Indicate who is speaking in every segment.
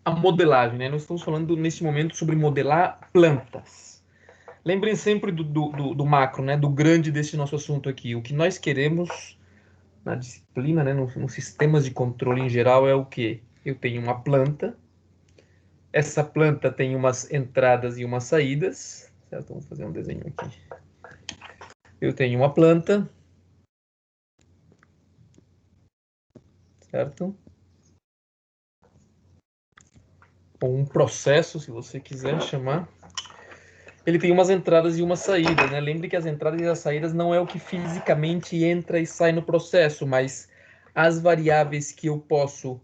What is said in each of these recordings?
Speaker 1: a modelagem, né? Nós estamos falando neste momento sobre modelar plantas. Lembrem sempre do macro, né? Do grande desse nosso assunto aqui. O que nós queremos na disciplina, né? Nos sistemas de controle em geral é o quê? Eu tenho uma planta. Essa planta tem umas entradas e umas saídas. Certo? Vamos fazer um desenho aqui. Eu tenho uma planta. Certo? Ou um processo, se você quiser chamar. Ele tem umas entradas e uma saída, né? Lembre que as entradas e as saídas não é o que fisicamente entra e sai no processo, mas as variáveis que eu posso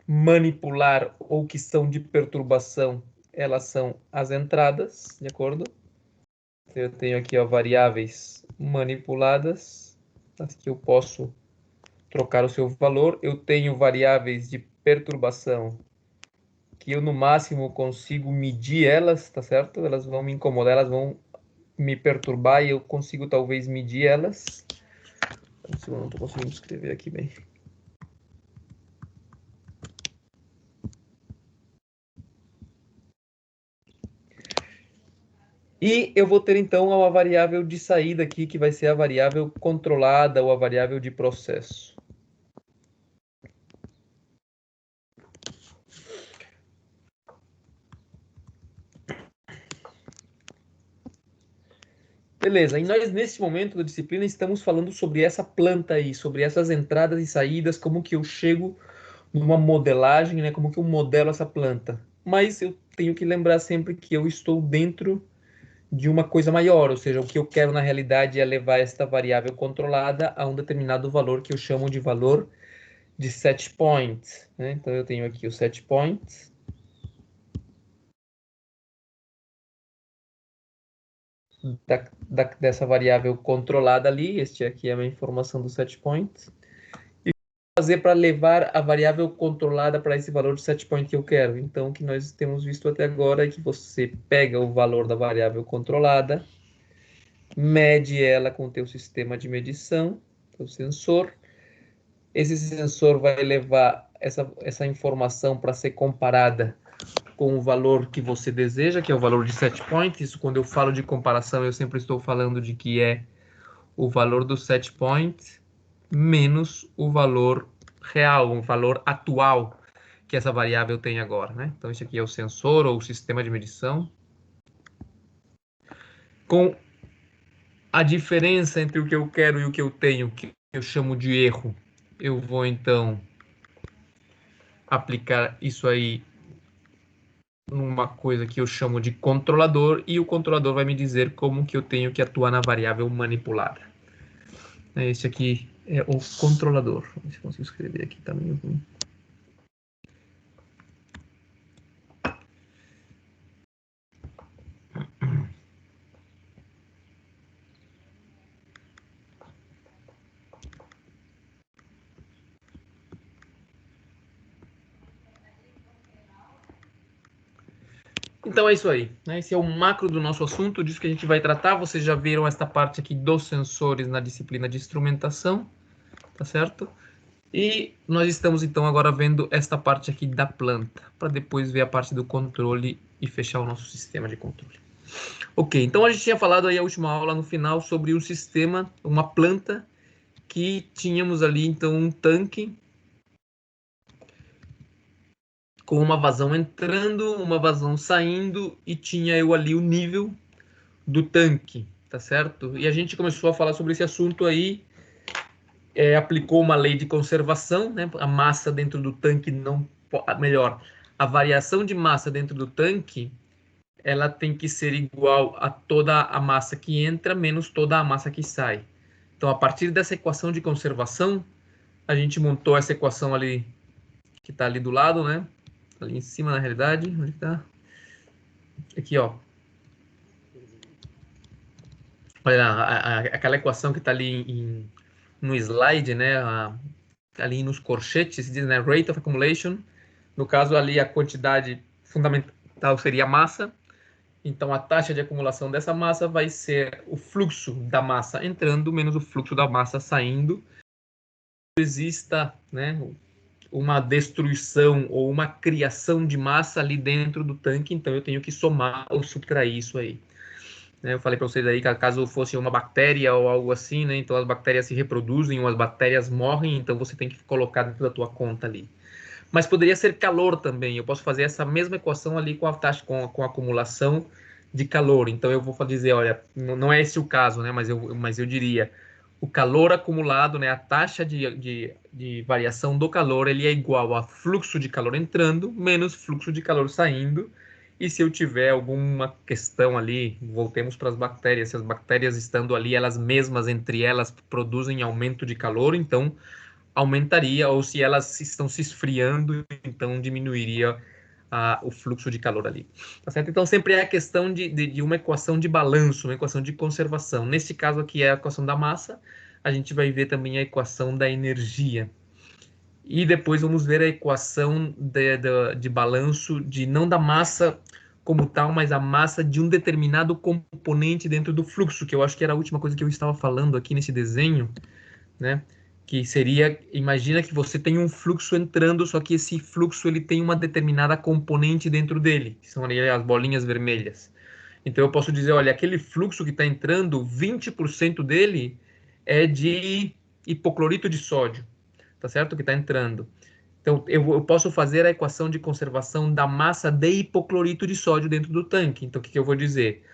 Speaker 1: manipular ou que são de perturbação, elas são as entradas, de acordo? Eu tenho aqui, ó, variáveis manipuladas, as que eu posso trocar o seu valor. Eu tenho variáveis de perturbação, que eu no máximo consigo medir elas, tá certo? Elas vão me incomodar, elas vão me perturbar e eu consigo talvez medir elas. Eu não estou conseguindo escrever aqui bem. E eu vou ter então uma variável de saída aqui, que vai ser a variável controlada ou a variável de processo. Beleza, e nós nesse momento da disciplina estamos falando sobre essa planta aí, sobre essas entradas e saídas, como que eu chego numa modelagem, né? Como que eu modelo essa planta. Mas eu tenho que lembrar sempre que eu estou dentro de uma coisa maior, ou seja, o que eu quero na realidade é levar esta variável controlada a um determinado valor que eu chamo de valor de set point, né? Então eu tenho aqui o set point. Dessa variável controlada ali, este aqui é a minha informação do set point. E fazer para levar a variável controlada para esse valor de set point que eu quero. Então, o que nós temos visto até agora é que você pega o valor da variável controlada, mede ela com o teu sistema de medição, o sensor. Esse sensor vai levar essa informação para ser comparada com o valor que você deseja, que é o valor de set point. Isso, quando eu falo de comparação, eu sempre estou falando de que é o valor do set point menos o valor real, o valor atual que essa variável tem agora, né? Então, esse aqui é o sensor ou o sistema de medição. Com a diferença entre o que eu quero e o que eu tenho, que eu chamo de erro, eu vou, então, aplicar isso aí numa coisa que eu chamo de controlador, e o controlador vai me dizer como que eu tenho que atuar na variável manipulada. Esse aqui é o controlador. Vamos ver se eu consigo escrever aqui, tá meio ruim. Então é isso aí, né? Esse é o macro do nosso assunto, disso que a gente vai tratar. Vocês já viram esta parte aqui dos sensores na disciplina de instrumentação, tá certo? E nós estamos então agora vendo esta parte aqui da planta, para depois ver a parte do controle e fechar o nosso sistema de controle. Ok, então a gente tinha falado aí a última aula no final sobre um sistema, uma planta, que tínhamos ali então um tanque com uma vazão entrando, uma vazão saindo, e tinha eu ali o nível do tanque, tá certo? E a gente começou a falar sobre esse assunto aí, aplicou uma lei de conservação, né? A massa dentro do tanque não, melhor, a variação de massa dentro do tanque, ela tem que ser igual a toda a massa que entra menos toda a massa que sai. Então, a partir dessa equação de conservação, a gente montou essa equação ali, que está ali do lado, né? Ali em cima, na realidade. Onde está? Aqui, ó. Olha, aquela equação que está ali no slide, né? Ali nos corchetes, diz, né? Rate of accumulation. No caso, ali a quantidade fundamental seria a massa. Então, a taxa de acumulação dessa massa vai ser o fluxo da massa entrando menos o fluxo da massa saindo. Exista, né, uma destruição ou uma criação de massa ali dentro do tanque, então eu tenho que somar ou subtrair isso aí. Eu falei para vocês aí que caso fosse uma bactéria ou algo assim, né? Então as bactérias se reproduzem ou as bactérias morrem, então você tem que colocar dentro da tua conta ali. Mas poderia ser calor também. Eu posso fazer essa mesma equação ali com a taxa, com a acumulação de calor. Então eu vou dizer, olha, não é esse o caso, né? Mas eu diria, o calor acumulado, né? A taxa de variação do calor, ele é igual a fluxo de calor entrando menos fluxo de calor saindo. E se eu tiver alguma questão ali, voltemos para as bactérias. Se as bactérias estando ali, elas mesmas entre elas produzem aumento de calor, então aumentaria, ou se elas estão se esfriando, então diminuiria o fluxo de calor ali. Tá certo? Então sempre é a questão de uma equação de balanço, uma equação de conservação. Nesse caso aqui é a equação da massa, a gente vai ver também a equação da energia. E depois vamos ver a equação de balanço não da massa como tal, mas a massa de um determinado componente dentro do fluxo, que eu acho que era a última coisa que eu estava falando aqui nesse desenho, né? Que seria, imagina que você tem um fluxo entrando, só que esse fluxo ele tem uma determinada componente dentro dele, que são ali as bolinhas vermelhas. Então eu posso dizer, olha, aquele fluxo que está entrando, 20% dele é de hipoclorito de sódio, tá certo? Que está entrando. Então eu posso fazer a equação de conservação da massa de hipoclorito de sódio dentro do tanque. Então o que eu vou dizer?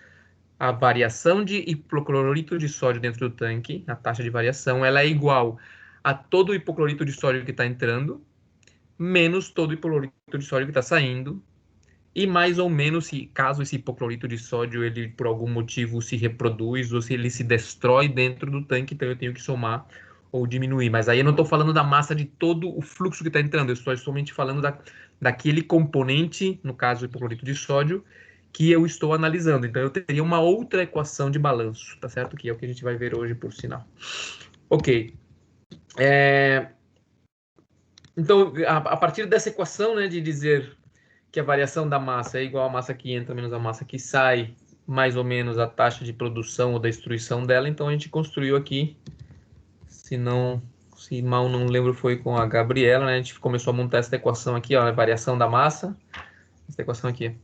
Speaker 1: A variação de hipoclorito de sódio dentro do tanque, a taxa de variação, ela é igual a todo o hipoclorito de sódio que está entrando, menos todo o hipoclorito de sódio que está saindo, e mais ou menos, se caso esse hipoclorito de sódio, ele por algum motivo se reproduz, ou se ele se destrói dentro do tanque, então eu tenho que somar ou diminuir. Mas aí eu não estou falando da massa de todo o fluxo que está entrando, eu estou somente falando daquele componente, no caso o hipoclorito de sódio, que eu estou analisando. Então eu teria uma outra equação de balanço, tá certo? Que é o que a gente vai ver hoje, por sinal. Ok. Então, a partir dessa equação, né, de dizer que a variação da massa é igual à massa que entra menos a massa que sai, mais ou menos a taxa de produção ou destruição dela, então a gente construiu aqui, se mal não lembro, foi com a Gabriela, né, a gente começou a montar essa equação aqui, ó, a variação da massa, essa equação aqui,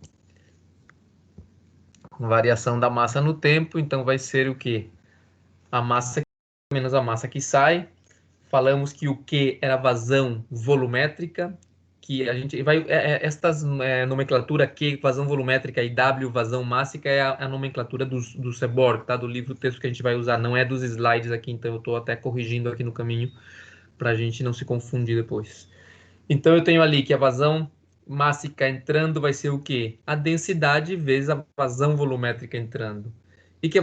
Speaker 1: variação da massa no tempo, então vai ser o quê? A massa menos a massa que sai. Falamos que o Q era vazão volumétrica, que a gente vai estas nomenclatura Q vazão volumétrica e W vazão mássica é a nomenclatura do Seborg, tá? Do livro texto que a gente vai usar, não é dos slides aqui, então eu estou até corrigindo aqui no caminho para a gente não se confundir depois. Então eu tenho ali que a vazão mássica entrando vai ser o quê? A densidade vezes a vazão volumétrica entrando. E que a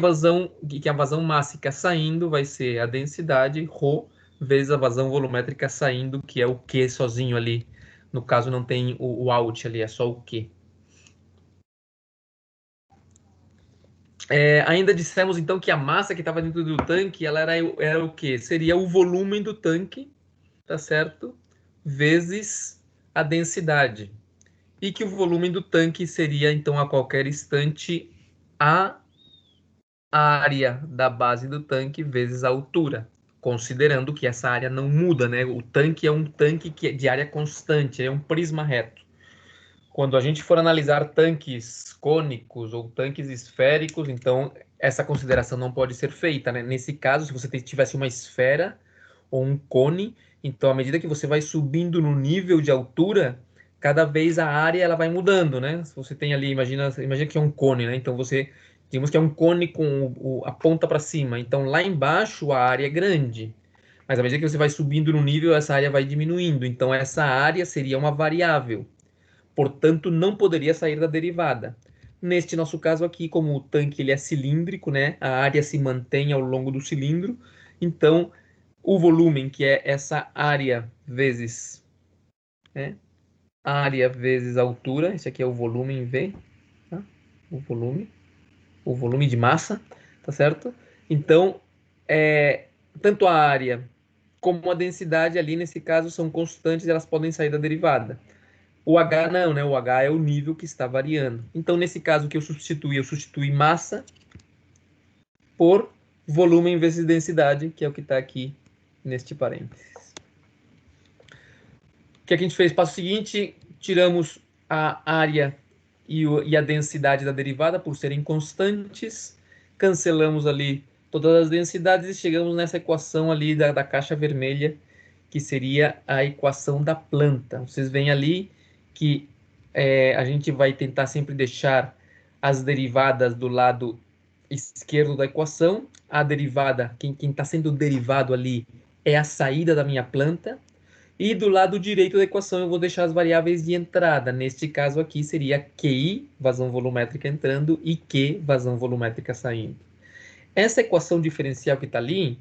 Speaker 1: vazão mássica saindo vai ser a densidade ρ vezes a vazão volumétrica saindo, que é o Q sozinho ali. No caso não tem o out ali, é só o Q. Ainda dissemos então que a massa que estava dentro do tanque, ela era o quê? Seria o volume do tanque, tá certo? Vezes a densidade. E que o volume do tanque seria, então, a qualquer instante, a área da base do tanque vezes a altura, considerando que essa área não muda, né? O tanque é um tanque que é de área constante, é um prisma reto. Quando a gente for analisar tanques cônicos ou tanques esféricos, então essa consideração não pode ser feita, né? Nesse caso, se você tivesse uma esfera ou um cone, então à medida que você vai subindo no nível de altura, cada vez a área ela vai mudando, né? Se você tem ali, imagina que é um cone, né? Então digamos que é um cone com a ponta para cima. Então lá embaixo a área é grande, mas à medida que você vai subindo no nível, essa área vai diminuindo. Então essa área seria uma variável, portanto não poderia sair da derivada. Neste nosso caso aqui, como o tanque ele é cilíndrico, né? A área se mantém ao longo do cilindro, então o volume, que é essa área vezes, né? Área vezes altura, esse aqui é o volume em V, tá? O volume de massa, tá certo? Então, tanto a área como a densidade ali, nesse caso, são constantes, elas podem sair da derivada. O H não, né? O H é o nível que está variando. Então, nesse caso que eu substituí massa por volume vezes densidade, que é o que está aqui neste parênteses. que a gente fez? Passo seguinte, tiramos a área e a densidade da derivada por serem constantes, cancelamos ali todas as densidades e chegamos nessa equação ali da caixa vermelha, que seria a equação da planta. Vocês veem ali que a gente vai tentar sempre deixar as derivadas do lado esquerdo da equação. A derivada, quem está sendo derivado ali é a saída da minha planta. E do lado direito da equação eu vou deixar as variáveis de entrada. Neste caso aqui seria QI, vazão volumétrica entrando, e Q, vazão volumétrica saindo. Essa equação diferencial que está ali,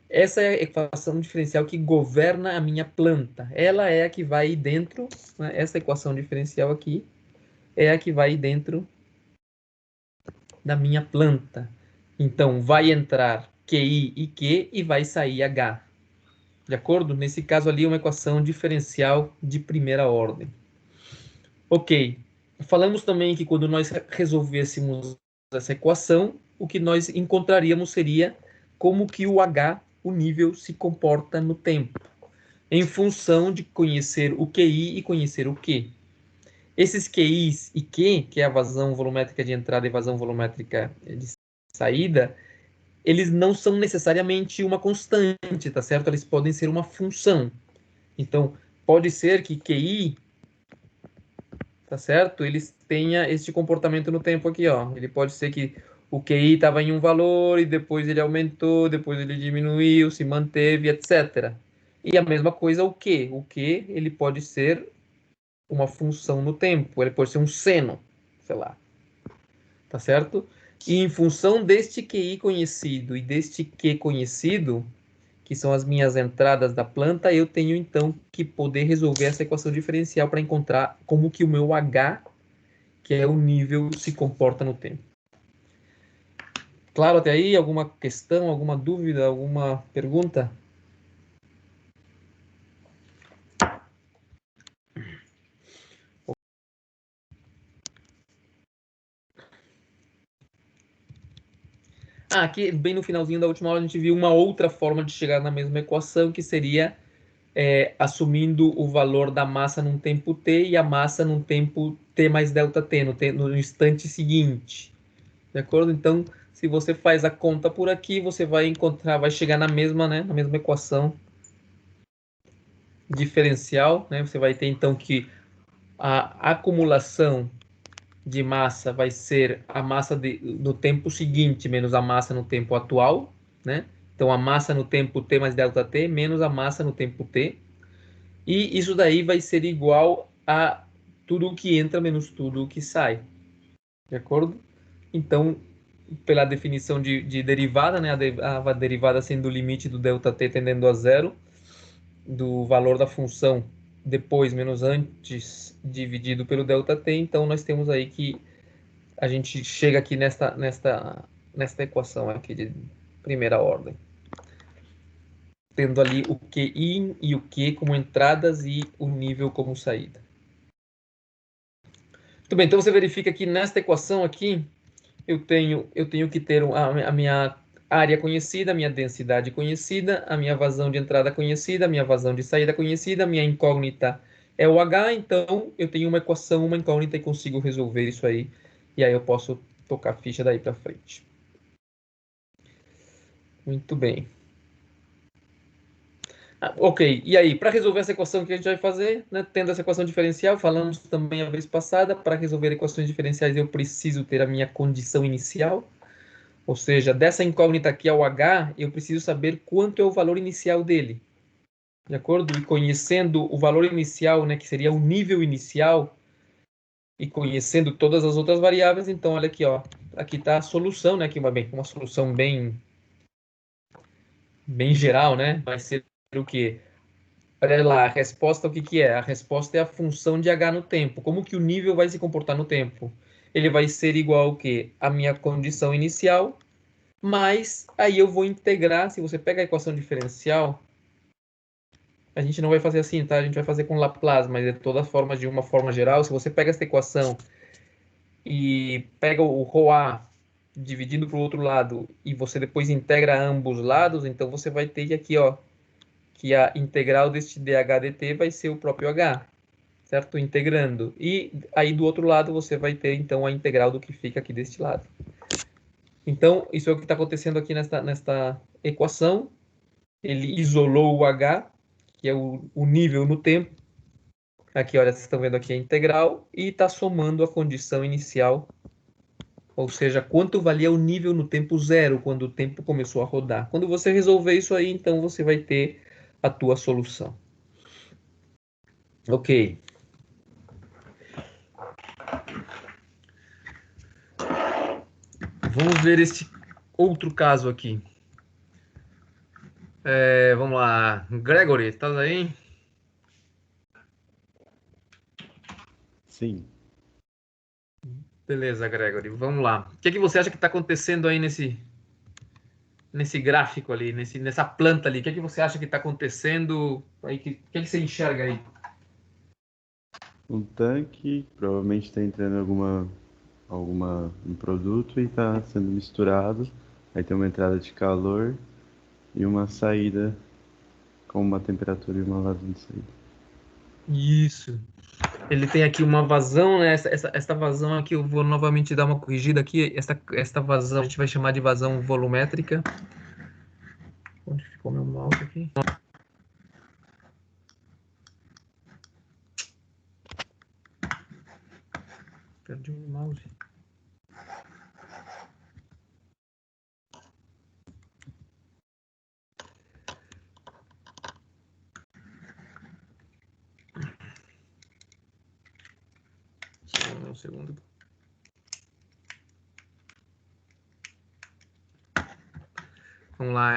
Speaker 1: essa é a equação diferencial que governa a minha planta. Ela é a que vai dentro, né? Essa equação diferencial aqui é a que vai dentro da minha planta. Então, vai entrar QI e Q e vai sair H. De acordo? Nesse caso ali, uma equação diferencial de primeira ordem. Ok. Falamos também que quando nós resolvêssemos essa equação, o que nós encontraríamos seria como que o H, o nível, se comporta no tempo, em função de conhecer o QI e conhecer o Q. Esses QIs e Q, que é a vazão volumétrica de entrada e vazão volumétrica de saída, eles não são necessariamente uma constante, tá certo? Eles podem ser uma função. Então, pode ser que QI, tá certo? Eles tenha este comportamento no tempo aqui, ó. Ele pode ser que o QI estava em um valor e depois ele aumentou, depois ele diminuiu, se manteve, etc. E a mesma coisa o Q. O Q, ele pode ser uma função no tempo, ele pode ser um seno, sei lá. Tá certo? E em função deste QI conhecido e deste Q conhecido, que são as minhas entradas da planta, eu tenho então que poder resolver essa equação diferencial para encontrar como que o meu H, que é o nível, se comporta no tempo. Claro até aí? Alguma questão, alguma dúvida, alguma pergunta? Aqui, bem no finalzinho da última aula, a gente viu uma outra forma de chegar na mesma equação, que seria assumindo o valor da massa num tempo t e a massa num tempo t mais delta t, no instante seguinte. De acordo? Então, se você faz a conta por aqui, você vai encontrar, vai chegar na mesma, né, na mesma equação diferencial, né? Você vai ter então que a acumulação de massa vai ser a massa no tempo seguinte menos a massa no tempo atual, né? Então, a massa no tempo t mais delta t menos a massa no tempo t. E isso daí vai ser igual a tudo o que entra menos tudo o que sai. De acordo? Então, pela definição de derivada, né? A derivada sendo o limite do ΔT tendendo a zero, do valor da função depois menos antes dividido pelo ΔT. Então, nós temos aí que a gente chega aqui nesta equação aqui de primeira ordem, tendo ali o QI e o Q como entradas e o nível como saída. Muito bem, então você verifica que nesta equação aqui, eu tenho que ter a minha área conhecida, a minha densidade conhecida, a minha vazão de entrada conhecida, a minha vazão de saída conhecida, a minha incógnita é o H, então eu tenho uma equação, uma incógnita e consigo resolver isso aí. E aí eu posso tocar a ficha daí para frente. Muito bem. Ok, e aí, para resolver essa equação, o que a gente vai fazer? Né? Tendo essa equação diferencial, falamos também a vez passada, para resolver equações diferenciais eu preciso ter a minha condição inicial, ou seja, dessa incógnita aqui ao H, eu preciso saber quanto é o valor inicial dele. De acordo? E conhecendo o valor inicial, né, que seria o nível inicial, e conhecendo todas as outras variáveis, então olha aqui, ó, aqui está a solução, né, que uma solução bem geral, né? Vai ser o quê? Olha lá, a resposta, o que que é? A resposta é a função de h no tempo. Como que o nível vai se comportar no tempo? Ele vai ser igual ao quê? A minha condição inicial, mas aí eu vou integrar, se você pega a equação diferencial, a gente não vai fazer assim, tá? A gente vai fazer com Laplace, mas é toda forma de uma forma geral. Se você pega essa equação e pega o ρA dividindo para o outro lado e você depois integra ambos lados, então você vai ter aqui, ó, que a integral deste dH dt vai ser o próprio h, certo? Integrando. E aí do outro lado você vai ter, então, a integral do que fica aqui deste lado. Então, isso é o que está acontecendo aqui nesta equação. Ele isolou o h, que é o nível no tempo. Aqui, olha, vocês estão vendo aqui a integral. E está somando a condição inicial. Ou seja, quanto valia o nível no tempo zero, quando o tempo começou a rodar. Quando você resolver isso aí, então você vai ter a tua solução. Ok. Vamos ver este outro caso aqui. Vamos lá. Gregory, tá aí?
Speaker 2: Sim.
Speaker 1: Beleza, Gregory. Vamos lá. O que você acha que está acontecendo aí nesse gráfico ali, nessa planta ali? O que você acha que está acontecendo? Aí, o que você enxerga aí?
Speaker 2: Um tanque, provavelmente está entrando um produto e está sendo misturado. Aí tem uma entrada de calor e uma saída com uma temperatura e uma vazão de saída.
Speaker 1: Isso. Ele tem aqui uma vazão, né? Esta vazão aqui, eu vou novamente dar uma corrigida aqui. Esta vazão a gente vai chamar de vazão volumétrica. Onde ficou meu mouse aqui? Perdi o mouse. Só um segundo. Vamos lá.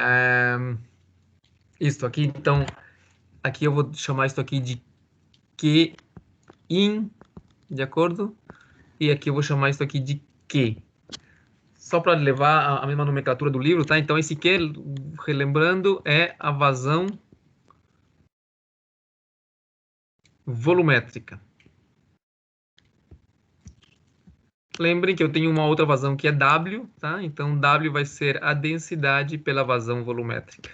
Speaker 1: Isto aqui, então, aqui eu vou chamar isso aqui de Q-in, de acordo? E aqui eu vou chamar isso aqui de Q. Só para levar a mesma nomenclatura do livro, tá? Então, esse Q, relembrando, é a vazão volumétrica. Lembrem que eu tenho uma outra vazão que é W, tá? Então, W vai ser a densidade pela vazão volumétrica.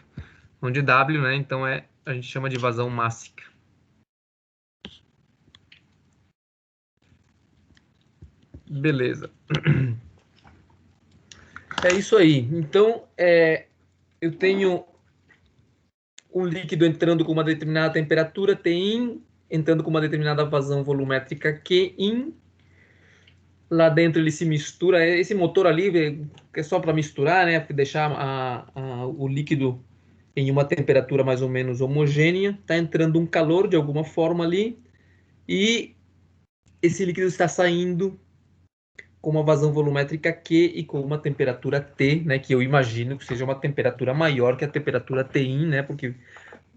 Speaker 1: Onde W, né? Então, a gente chama de vazão mássica. Beleza. É isso aí. Então, eu tenho um líquido entrando com uma determinada temperatura, Tin, entrando com uma determinada vazão volumétrica, Qin. Lá dentro ele se mistura. Esse motor ali é só para misturar, né? Deixar o líquido em uma temperatura mais ou menos homogênea. Está entrando um calor de alguma forma ali. E esse líquido está saindo com uma vazão volumétrica Q e com uma temperatura T, né? Que eu imagino que seja uma temperatura maior que a temperatura Tin, né? Porque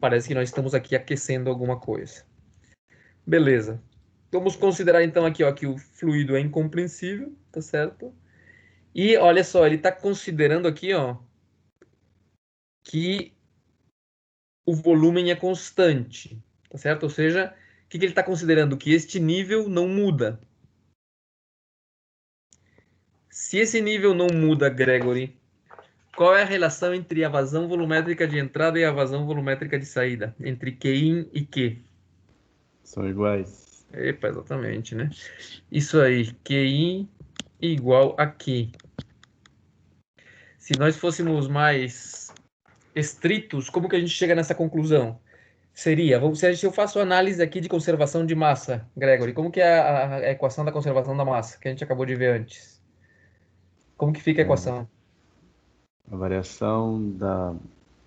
Speaker 1: parece que nós estamos aqui aquecendo alguma coisa. Beleza. Vamos considerar então aqui, ó, que o fluido é incompreensível, tá certo? E olha só, ele está considerando aqui, ó, que o volume é constante, tá certo? Ou seja, o que ele está considerando? Que este nível não muda. Se esse nível não muda, Gregory, qual é a relação entre a vazão volumétrica de entrada e a vazão volumétrica de saída? Entre Qin e Q?
Speaker 2: São iguais.
Speaker 1: Epa, exatamente, né? Isso aí, Qin igual a Q. Se nós fôssemos mais estritos, como que a gente chega nessa conclusão? Seria, se eu faço análise aqui de conservação de massa, Gregory, como que é a equação da conservação da massa, que a gente acabou de ver antes? Como que fica a equação?
Speaker 2: A variação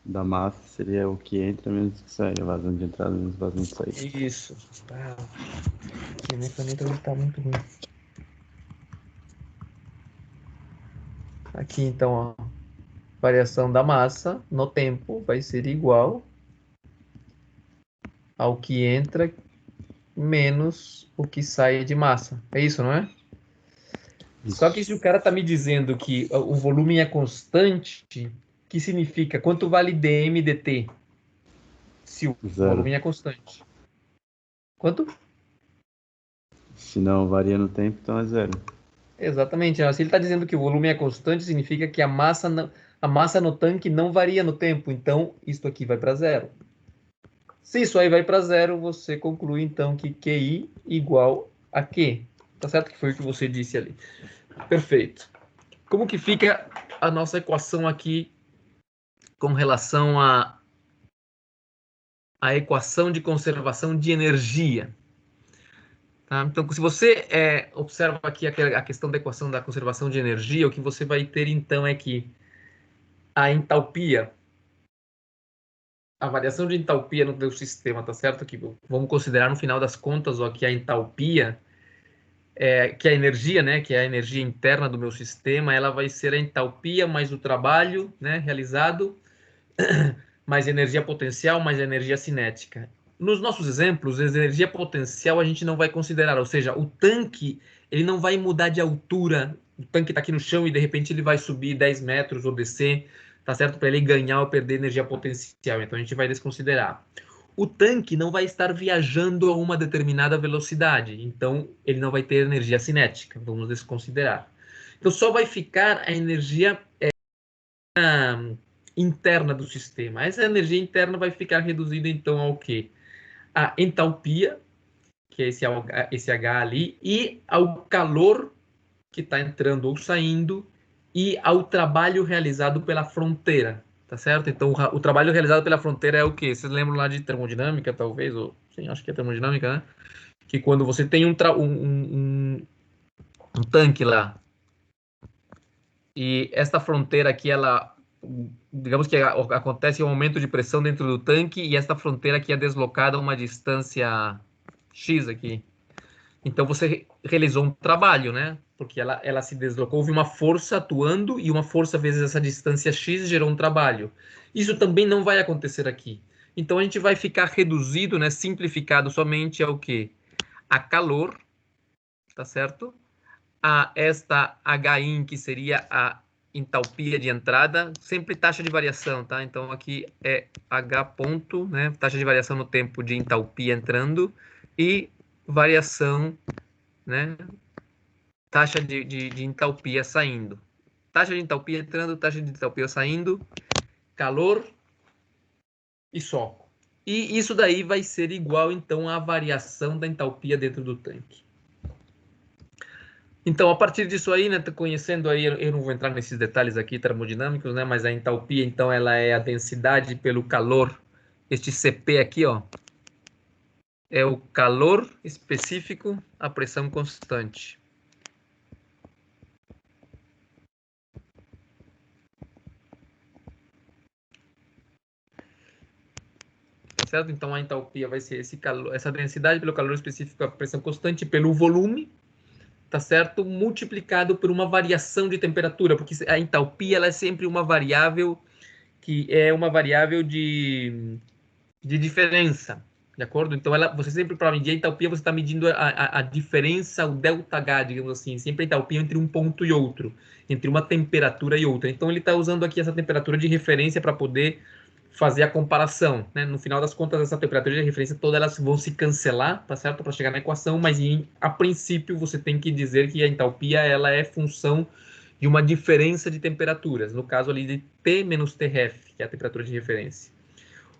Speaker 2: da massa seria o que entra menos o que sai. A vazão de entrada menos a vazão de saída.
Speaker 1: Isso. Minha caneta hoje está muito ruim. Aqui, então, a variação da massa no tempo vai ser igual ao que entra menos o que sai de massa. É isso, não é?
Speaker 2: Isso.
Speaker 1: Só que se o cara está me dizendo que o volume é constante, que significa quanto vale dm dt? Se o volume é constante. Quanto?
Speaker 2: Se não varia no tempo, então é zero.
Speaker 1: Exatamente. Se ele está dizendo que o volume é constante, significa que a massa no tanque não varia no tempo. Então, isso aqui vai para zero. Se isso aí vai para zero, você conclui então que QI igual a Q. Tá certo? Que foi o que você disse ali. Perfeito. Como que fica a nossa equação aqui com relação à equação de conservação de energia? Tá? Então, se você observa aqui a questão da equação da conservação de energia, o que você vai ter então é que a entalpia, a variação de entalpia no teu sistema, tá certo? Que vamos considerar no final das contas ó, que a entalpia, que a energia, né, que é a energia interna do meu sistema, ela vai ser a entalpia mais o trabalho, né, realizado, mais energia potencial, mais energia cinética. Nos nossos exemplos, a energia potencial a gente não vai considerar, ou seja, o tanque ele não vai mudar de altura, o tanque está aqui no chão e de repente ele vai subir 10 metros ou descer, tá certo? Para ele ganhar ou perder energia potencial, então a gente vai desconsiderar. O tanque não vai estar viajando a uma determinada velocidade, então ele não vai ter energia cinética, vamos desconsiderar. Então só vai ficar a energia interna do sistema. Essa energia interna vai ficar reduzida então ao quê? A entalpia, que é esse H ali, e ao calor que está entrando ou saindo, e ao trabalho realizado pela fronteira, tá certo? Então, o trabalho realizado pela fronteira é o quê? Vocês lembram lá de termodinâmica, talvez? Ou, sim, acho que é termodinâmica, né? Que quando você tem um tanque lá, e esta fronteira aqui, ela, digamos que acontece um aumento de pressão dentro do tanque, e esta fronteira aqui é deslocada a uma distância X aqui. Então você realizou um trabalho, né? Porque ela se deslocou, houve uma força atuando e uma força vezes essa distância x gerou um trabalho. Isso também não vai acontecer aqui. Então a gente vai ficar reduzido, né? Simplificado somente ao quê? A calor, tá certo? A esta HIN, que seria a entalpia de entrada, sempre taxa de variação, tá? Então aqui é H ponto, né? Taxa de variação no tempo de entalpia entrando e variação, né? Taxa de entalpia saindo. Taxa de entalpia entrando, taxa de entalpia saindo, calor e só. E isso daí vai ser igual, então, à variação da entalpia dentro do tanque. Então, a partir disso aí, né, conhecendo aí, eu não vou entrar nesses detalhes aqui termodinâmicos, né, mas a entalpia, então, ela é a densidade pelo calor. Este Cp aqui, ó, é o calor específico à pressão constante. Certo? Então a entalpia vai ser esse calor, essa densidade pelo calor específico à pressão constante pelo volume, tá certo? Multiplicado por uma variação de temperatura, porque a entalpia ela é sempre uma variável que é uma variável de diferença, de acordo? Então você sempre para medir a entalpia você está medindo a diferença, o ΔH, digamos assim, sempre a entalpia entre um ponto e outro, entre uma temperatura e outra. Então ele está usando aqui essa temperatura de referência para poder fazer a comparação, né? No final das contas, essa temperatura de referência todas elas vão se cancelar, tá certo? Para chegar na equação, mas a princípio você tem que dizer que a entalpia ela é função de uma diferença de temperaturas, no caso ali de T menos Tref, que é a temperatura de referência.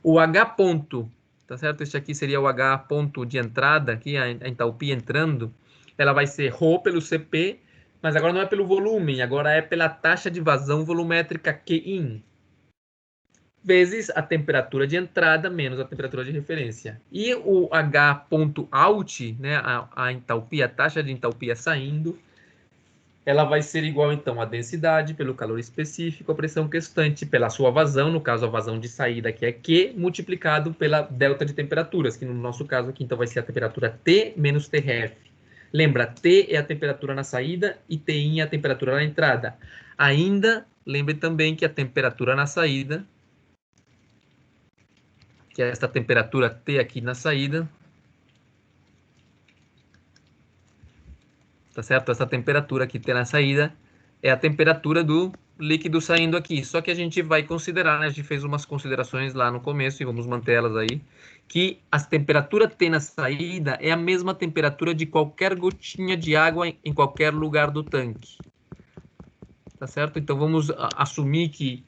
Speaker 1: O H ponto, tá certo? Este aqui seria o H ponto de entrada, aqui a entalpia entrando, ela vai ser ρ pelo Cp, mas agora não é pelo volume, agora é pela taxa de vazão volumétrica Qin, vezes a temperatura de entrada menos a temperatura de referência. E o H ponto out, né, a entalpia, a taxa de entalpia saindo, ela vai ser igual, então, à densidade pelo calor específico, a pressão constante pela sua vazão, no caso, a vazão de saída, que é Q, multiplicado pela delta de temperaturas, que no nosso caso aqui, então, vai ser a temperatura T menos Trf. Lembra, T é a temperatura na saída e Ti é a temperatura na entrada. Ainda, lembre também que a temperatura na saída, que é esta temperatura T aqui na saída, tá certo? Essa temperatura aqui T na saída é a temperatura do líquido saindo aqui. Só que a gente vai considerar, né? A gente fez umas considerações lá no começo e vamos mantê-las aí, que a temperatura T na saída é a mesma temperatura de qualquer gotinha de água em qualquer lugar do tanque. Tá certo? Então vamos assumir que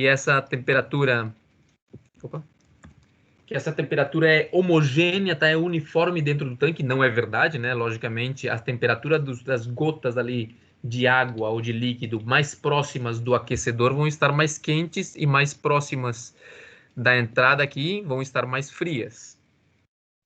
Speaker 1: essa temperatura... Opa! que essa temperatura é homogênea, tá? É uniforme dentro do tanque. Não é verdade, né? Logicamente, a temperatura das gotas ali de água ou de líquido mais próximas do aquecedor vão estar mais quentes e mais próximas da entrada aqui vão estar mais frias.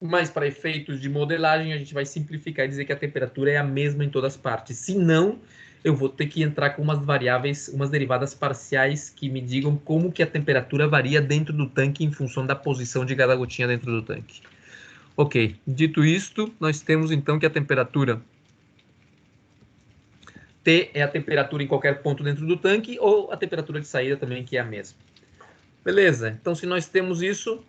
Speaker 1: Mas para efeitos de modelagem, a gente vai simplificar e dizer que a temperatura é a mesma em todas as partes. Se não, eu vou ter que entrar com umas variáveis, umas derivadas parciais que me digam como que a temperatura varia dentro do tanque em função da posição de cada gotinha dentro do tanque. Ok, dito isto, nós temos então que a temperatura T é a temperatura em qualquer ponto dentro do tanque, ou a temperatura de saída também, que é a mesma. Beleza, então se nós temos isso,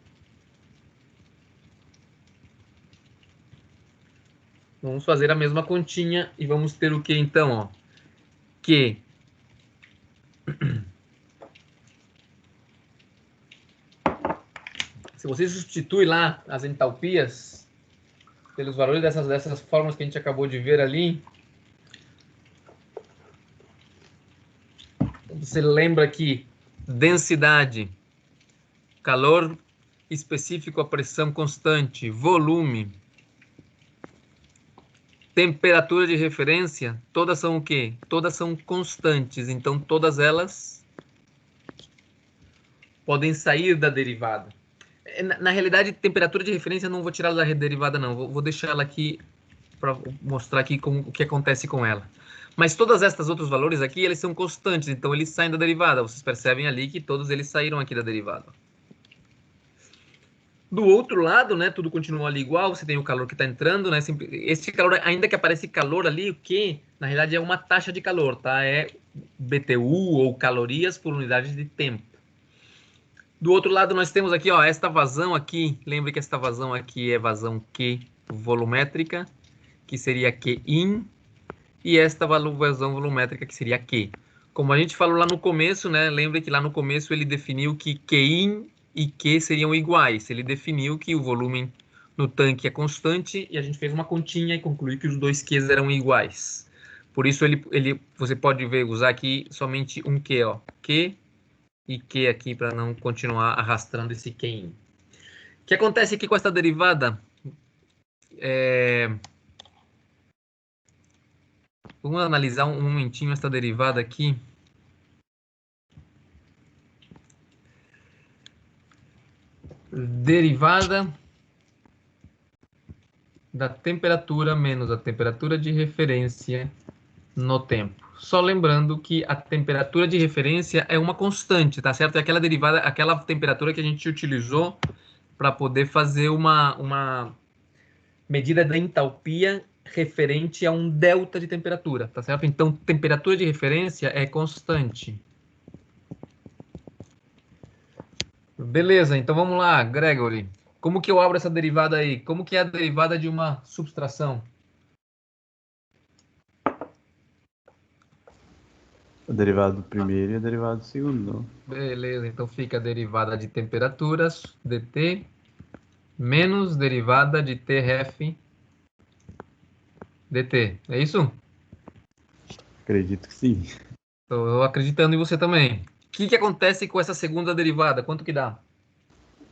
Speaker 1: vamos fazer a mesma continha e vamos ter o que então? Ó? Que se você substitui lá as entalpias pelos valores dessas formas que a gente acabou de ver ali, você lembra que densidade, calor específico a pressão constante, volume, temperatura de referência, todas são o quê? Todas são constantes, então todas elas podem sair da derivada. Na realidade, temperatura de referência eu não vou tirar da derivada não, vou deixar ela aqui para mostrar aqui o que acontece com ela. Mas todas estas outros valores aqui, eles são constantes, então eles saem da derivada. Vocês percebem ali que todos eles saíram aqui da derivada. Do outro lado, né, tudo continua ali igual, você tem o calor que está entrando, né, esse calor, ainda que aparece calor ali, o que, na realidade, é uma taxa de calor, tá? É BTU, ou calorias por unidade de tempo. Do outro lado, nós temos aqui, ó, esta vazão aqui, lembre que esta vazão aqui é vazão Q volumétrica, que seria Qin, e esta vazão volumétrica, que seria Q. Como a gente falou lá no começo, né, lembre que lá no começo ele definiu que Qin e Q seriam iguais. Ele definiu que o volume no tanque é constante e a gente fez uma continha e concluiu que os dois Qs eram iguais. Por isso você pode ver, usar aqui somente um Q, ó, Q e Q aqui para não continuar arrastando esse Qin. O que acontece aqui com essa derivada? Vamos analisar um momentinho essa derivada aqui. Derivada da temperatura menos a temperatura de referência no tempo. Só lembrando que a temperatura de referência é uma constante, tá certo? É aquela derivada, aquela temperatura que a gente utilizou para poder fazer uma medida da entalpia referente a um delta de temperatura, tá certo? Então, temperatura de referência é constante. Beleza, então vamos lá, Gregory. Como que eu abro essa derivada aí? Como que é a derivada de uma subtração?
Speaker 2: A derivada do primeiro e a derivada do segundo, não?
Speaker 1: Beleza, então fica a derivada de temperaturas, dt, menos derivada de Tref, dt. É isso?
Speaker 2: Acredito que sim.
Speaker 1: Estou acreditando em você também. O que acontece com essa segunda derivada? Quanto que dá?
Speaker 2: A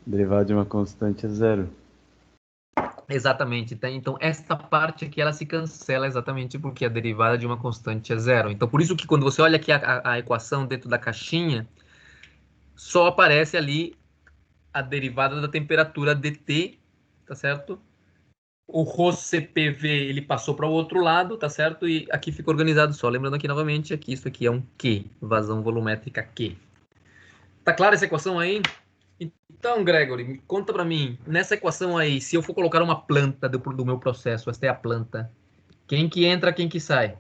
Speaker 2: derivada de uma constante é zero.
Speaker 1: Exatamente. Tá? Então, esta parte aqui, ela se cancela exatamente porque a derivada de uma constante é zero. Então, por isso que quando você olha aqui a equação dentro da caixinha, só aparece ali a derivada da temperatura dt, tá certo? O ρCPV, ele passou para o outro lado, tá certo? E aqui fica organizado só. Lembrando aqui novamente, aqui isso aqui é um Q, vazão volumétrica Q. Tá clara essa equação aí? Então, Gregory, conta para mim, nessa equação aí, se eu for colocar uma planta do meu processo, esta é a planta, quem que entra, quem que sai?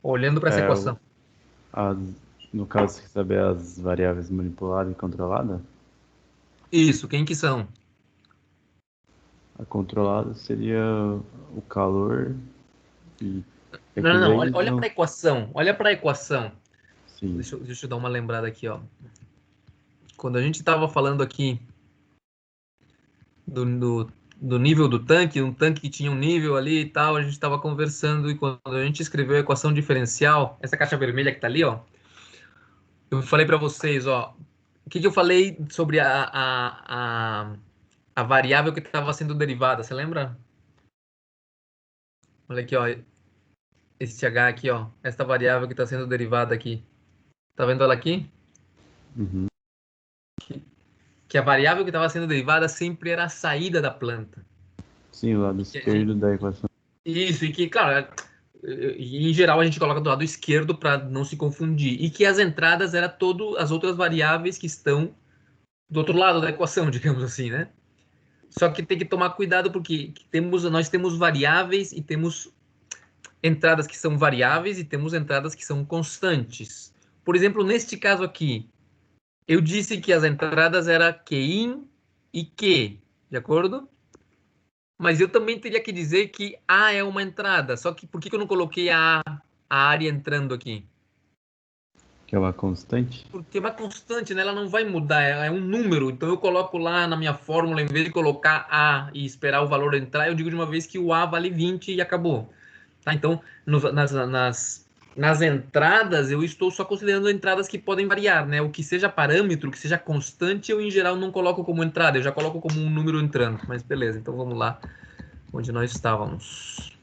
Speaker 1: Olhando para essa equação.
Speaker 2: No caso, você quer saber as variáveis manipuladas e controladas?
Speaker 1: Isso, quem que são?
Speaker 2: A controlada seria o calor e...
Speaker 1: Não, olha para a equação,
Speaker 2: Sim.
Speaker 1: Deixa eu dar uma lembrada aqui, ó. Quando a gente estava falando aqui do nível do tanque, um tanque que tinha um nível ali e tal, a gente estava conversando e quando a gente escreveu a equação diferencial, essa caixa vermelha que está ali, ó, Eu falei para vocês, ó, o que eu falei sobre a variável que estava sendo derivada, você lembra? Olha aqui, ó, esse h aqui, ó, esta variável que está sendo derivada aqui. Tá vendo ela aqui?
Speaker 2: Uhum.
Speaker 1: Que a variável que estava sendo derivada sempre era a saída da planta.
Speaker 2: Sim, o lado esquerdo da equação.
Speaker 1: Isso, e que, claro, em geral a gente coloca do lado esquerdo para não se confundir. E que as entradas eram todas as outras variáveis que estão do outro lado da equação, digamos assim, né? Só que tem que tomar cuidado porque nós temos variáveis e temos entradas que são variáveis e temos entradas que são constantes. Por exemplo, neste caso aqui, eu disse que as entradas eram Qin e Q, de acordo? Mas eu também teria que dizer que A é uma entrada. Só que por que eu não coloquei a área entrando aqui?
Speaker 2: Que é uma constante?
Speaker 1: Porque é uma constante, né? Ela não vai mudar, é um número. Então eu coloco lá na minha fórmula, em vez de colocar A e esperar o valor entrar, eu digo de uma vez que o A vale 20 e acabou. Tá? Então, nas entradas, eu estou só considerando entradas que podem variar, né? O que seja parâmetro, o que seja constante, eu em geral não coloco como entrada, eu já coloco como um número entrando. Mas beleza, então vamos lá onde nós estávamos.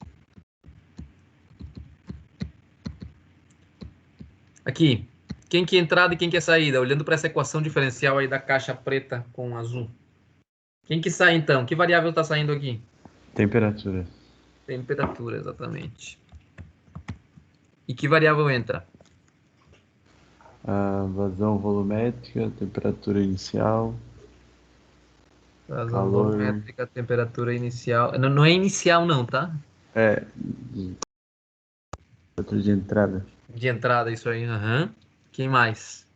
Speaker 1: Aqui, quem que é entrada e quem que é saída? Olhando para essa equação diferencial aí da caixa preta com azul. Quem que sai então? Que variável está saindo aqui?
Speaker 2: Temperatura.
Speaker 1: Temperatura, exatamente. E que variável entra?
Speaker 2: A vazão volumétrica, temperatura inicial,
Speaker 1: Vazão
Speaker 2: calor.
Speaker 1: volumétrica, temperatura inicial. Não, não é inicial não, tá?
Speaker 2: É, temperatura de entrada.
Speaker 1: De entrada, isso aí. Uhum. Quem mais?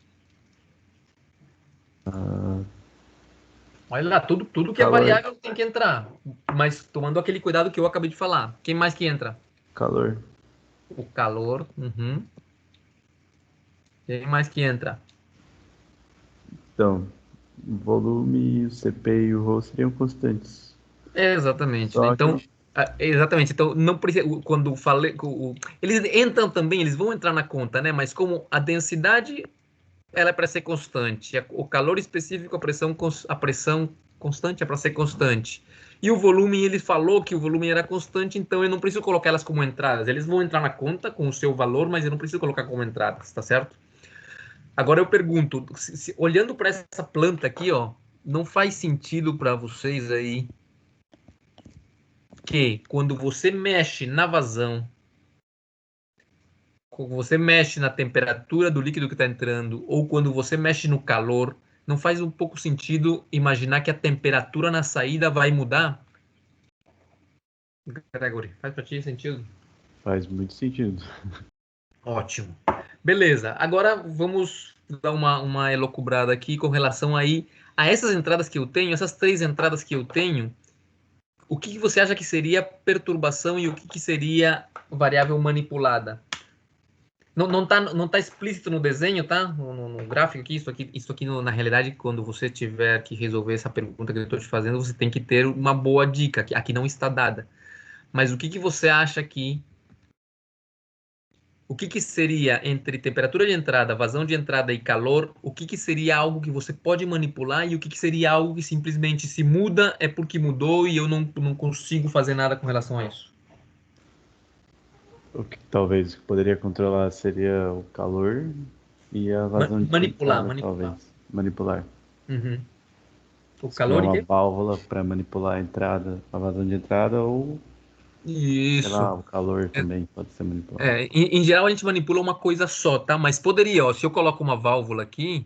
Speaker 2: Ah,
Speaker 1: Olha lá, tudo que é
Speaker 2: calor.
Speaker 1: variável tem que entrar. Mas tomando aquele cuidado que eu acabei de falar. Quem mais que entra?
Speaker 2: Calor.
Speaker 1: O calor. Uhum. Quem mais que entra?
Speaker 2: Então, o volume, o CP e o ρ seriam constantes.
Speaker 1: Exatamente, né?
Speaker 2: Só que a
Speaker 1: Então,
Speaker 2: gente...
Speaker 1: exatamente. Então, não precisa. Quando falei, eles entram também, eles vão entrar na conta, né? Mas como a densidade ela é para ser constante, o calor específico, a pressão constante é para ser constante. E o volume, ele falou que o volume era constante, então eu não preciso colocar elas como entradas. Eles vão entrar na conta com o seu valor, mas eu não preciso colocar como entradas, tá certo? Agora eu pergunto, olhando para essa planta aqui, ó, não faz sentido para vocês aí que quando você mexe na vazão, quando você mexe na temperatura do líquido que está entrando, ou quando você mexe no calor, não faz um pouco sentido imaginar que a temperatura na saída vai mudar? Gregory, faz para ti sentido?
Speaker 2: Faz muito sentido.
Speaker 1: Ótimo. Beleza, agora vamos dar uma elocubrada aqui com relação aí a essas entradas que eu tenho, essas três entradas que eu tenho, o que você acha que seria perturbação e o que seria variável manipulada? Não tá explícito no desenho, tá? No gráfico aqui, isso aqui na realidade, quando você tiver que resolver essa pergunta que eu estou te fazendo, você tem que ter uma boa dica, que aqui não está dada. Mas o que você acha que o que seria entre temperatura de entrada, vazão de entrada e calor? O que seria algo que você pode manipular e o que seria algo que simplesmente se muda é porque mudou e eu não consigo fazer nada com relação a isso?
Speaker 2: O que talvez poderia controlar seria o calor e a vazão de entrada,
Speaker 1: Manipular.
Speaker 2: talvez. Manipular.
Speaker 1: Uhum. O
Speaker 2: Se tiver
Speaker 1: calor e
Speaker 2: uma
Speaker 1: quê?
Speaker 2: válvula para manipular a entrada, a vazão de entrada, ou, sei lá,
Speaker 1: Isso.
Speaker 2: o calor também pode ser manipulado.
Speaker 1: Em geral a gente manipula uma coisa só, tá? Mas poderia, ó, se eu coloco uma válvula aqui,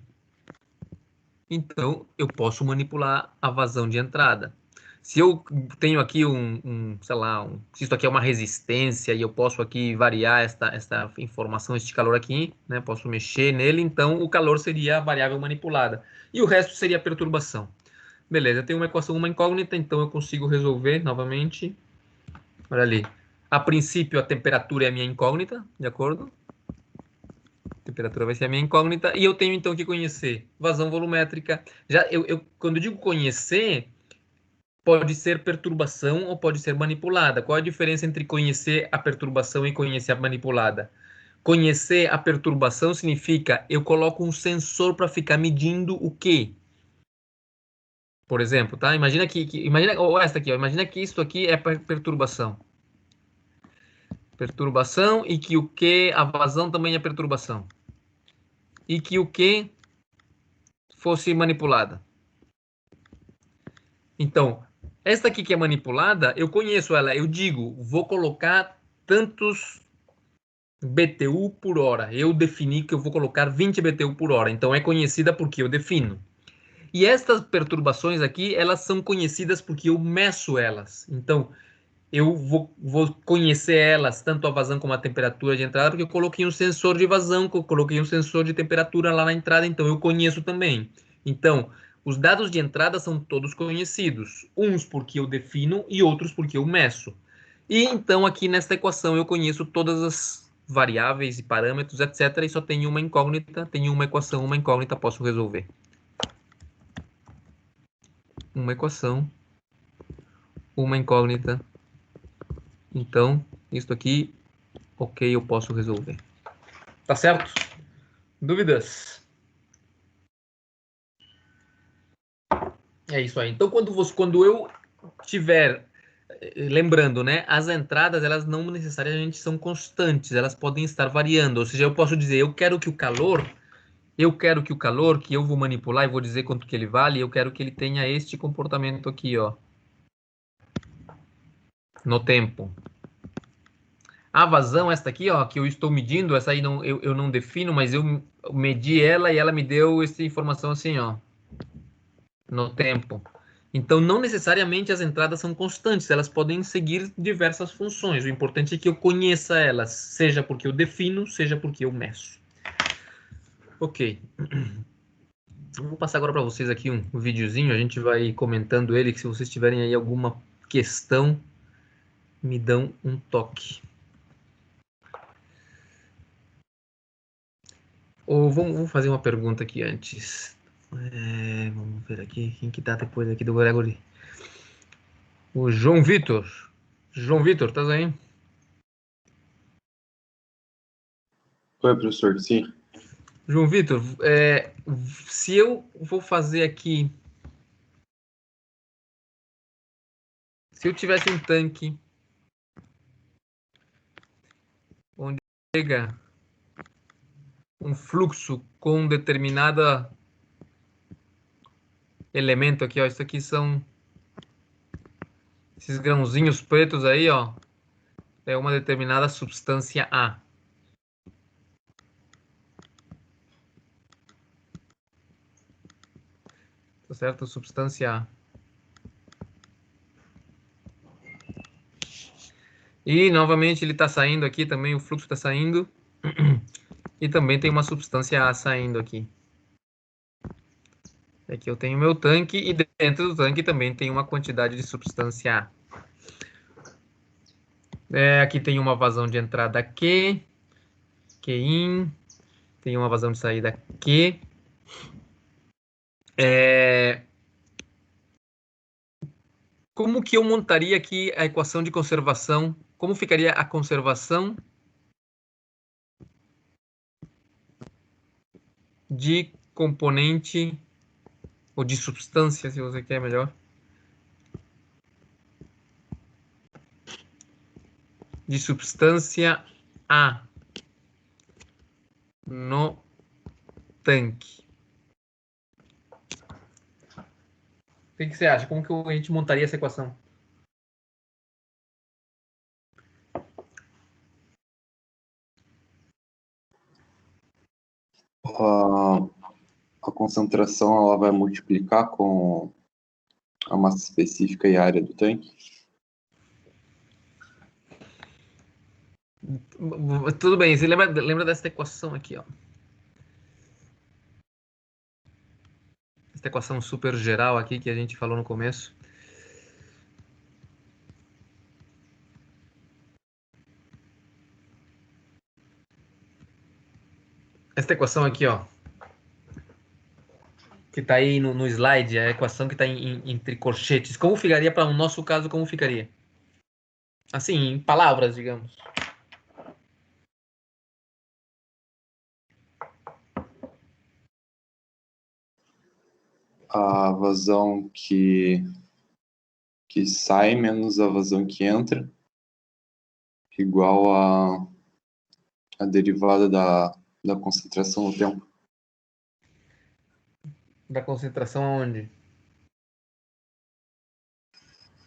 Speaker 1: então eu posso manipular a vazão de entrada. Se eu tenho aqui sei lá, se isso aqui é uma resistência e eu posso aqui variar esta informação, este calor aqui, né? Posso mexer nele, então o calor seria a variável manipulada. E o resto seria a perturbação. Beleza, eu tenho uma equação, uma incógnita, então eu consigo resolver novamente. Olha ali. A princípio, a temperatura é a minha incógnita, de acordo? A temperatura vai ser a minha incógnita. E eu tenho, então, que conhecer vazão volumétrica. Quando eu digo conhecer, pode ser perturbação ou pode ser manipulada. Qual a diferença entre conhecer a perturbação e conhecer a manipulada? conhecer a perturbação significa eu coloco um sensor para ficar medindo o quê? Por exemplo, tá? Imagina imagina ou esta aqui, ó, imagina que isso aqui é perturbação. Perturbação e que o que a vazão também é perturbação. E que o que fosse manipulada. Então, esta aqui que é manipulada, eu conheço ela, eu digo, vou colocar tantos BTU por hora. Eu defini que eu vou colocar 20 BTU por hora. Então é conhecida porque eu defino. E estas perturbações aqui, elas são conhecidas porque eu meço elas. Então, eu vou conhecer elas, tanto a vazão como a temperatura de entrada, porque eu coloquei um sensor de vazão, eu coloquei um sensor de temperatura lá na entrada, então eu conheço também. Então, os dados de entrada são todos conhecidos, uns porque eu defino e outros porque eu meço. E então aqui nesta equação eu conheço todas as variáveis e parâmetros, etc. E só tenho uma incógnita, tenho uma equação, uma incógnita, posso resolver. Uma equação, uma incógnita. Então, isso aqui, ok, eu posso resolver. Tá certo? Dúvidas? É isso aí. Então, quando eu tiver, lembrando, né, as entradas, elas não necessariamente são constantes, elas podem estar variando. Ou seja, eu posso dizer, eu quero que o calor que eu vou manipular e vou dizer quanto que ele vale, eu quero que ele tenha este comportamento aqui, ó, no tempo. A vazão, esta aqui, ó, que eu estou medindo, essa aí não, eu não defino, mas eu medi ela e ela me deu essa informação assim, ó, no tempo. Então, não necessariamente as entradas são constantes, elas podem seguir diversas funções. O importante é que eu conheça elas, seja porque eu defino, seja porque eu meço. Ok. Vou passar agora para vocês aqui um videozinho, a gente vai comentando ele, que se vocês tiverem aí alguma questão, me dão um toque. Ou vamos fazer uma pergunta aqui antes. Vamos ver aqui, quem que tá depois aqui do Gregory? O João Vitor. João Vitor, tá aí?
Speaker 3: Oi, professor, sim.
Speaker 1: João Vitor, se eu vou fazer aqui... Se eu tivesse um tanque onde chega um fluxo com determinada elemento aqui, ó, isso aqui são esses grãozinhos pretos aí, ó, é uma determinada substância A. Tá certo? Substância A. E novamente ele está saindo aqui também, o fluxo está saindo. E também tem uma substância A saindo aqui. Aqui eu tenho meu tanque e dentro do tanque também tem uma quantidade de substância A. Aqui tem uma vazão de entrada Q, Qin, tem uma vazão de saída Q. Como que eu montaria aqui a equação de conservação? Como ficaria a conservação de componente ou de substância, se você quer melhor? De substância A no tanque. O que você acha? Como que a gente montaria essa equação?
Speaker 3: A concentração ela vai multiplicar com a massa específica e a área do tanque?
Speaker 1: Tudo bem, você lembra dessa equação aqui, ó? Essa equação super geral aqui que a gente falou no começo. Essa equação aqui, ó, que está aí no slide, a equação que está entre corchetes. Como ficaria para o nosso caso, como ficaria? Assim, em palavras, digamos.
Speaker 3: a vazão que sai menos a vazão que entra, igual a derivada da concentração no tempo.
Speaker 1: Da concentração aonde?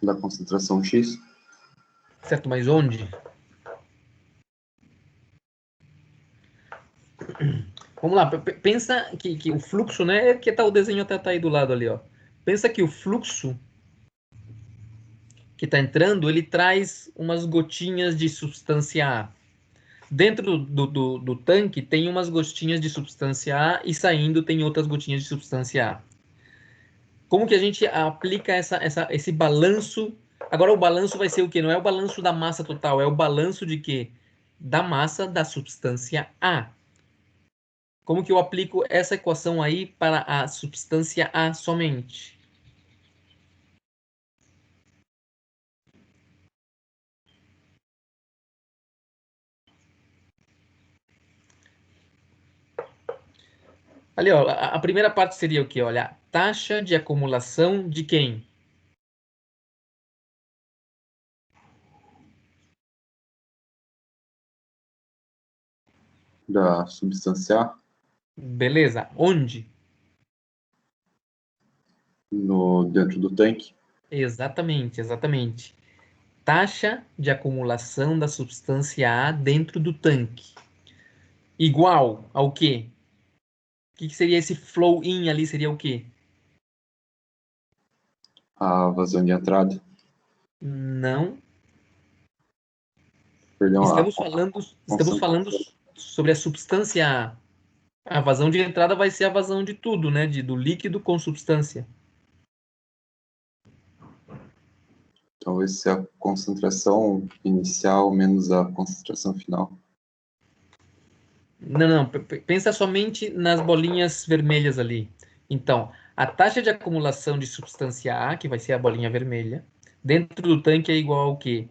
Speaker 3: Da concentração X.
Speaker 1: Certo, mas onde? Vamos lá, pensa que o fluxo, né? Que tá, o desenho até tá aí do lado ali, ó. Pensa que o fluxo que está entrando, ele traz umas gotinhas de substância A. Dentro do tanque tem umas gotinhas de substância A e saindo tem outras gotinhas de substância A. Como que a gente aplica esse balanço? Agora o balanço vai ser o quê? Não é o balanço da massa total, é o balanço de quê? Da massa da substância A. Como que eu aplico essa equação aí para a substância A somente? Ali, ó, a primeira parte seria o quê? Olha, taxa de acumulação de quem?
Speaker 3: Da substância A
Speaker 1: Beleza. Onde?
Speaker 3: dentro do tanque.
Speaker 1: Exatamente, exatamente. Taxa de acumulação da substância A dentro do tanque. Igual ao quê? O que seria esse flow in ali? Seria o quê?
Speaker 3: A vazão de entrada.
Speaker 1: Não.
Speaker 3: Perdão,
Speaker 1: Estamos falando sobre a substância A. A vazão de entrada vai ser a vazão de tudo, né? Do líquido com substância.
Speaker 3: Então vai ser a concentração inicial menos a concentração final.
Speaker 1: Não. Pensa somente nas bolinhas vermelhas ali. Então, a taxa de acumulação de substância A, que vai ser a bolinha vermelha, dentro do tanque é igual ao quê?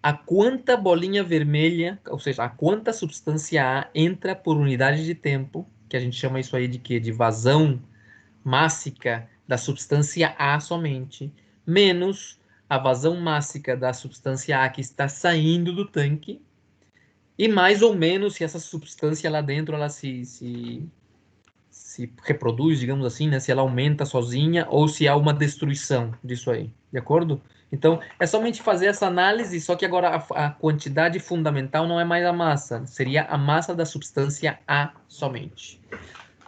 Speaker 1: A quanta bolinha vermelha, ou seja, a quanta substância A entra por unidade de tempo, que a gente chama isso aí de quê? De vazão mássica da substância A somente, menos a vazão mássica da substância A que está saindo do tanque, e mais ou menos se essa substância lá dentro ela se reproduz, digamos assim, né? Se ela aumenta sozinha ou se há uma destruição disso aí, de acordo? Então, é somente fazer essa análise, só que agora a quantidade fundamental não é mais a massa, seria a massa da substância A somente.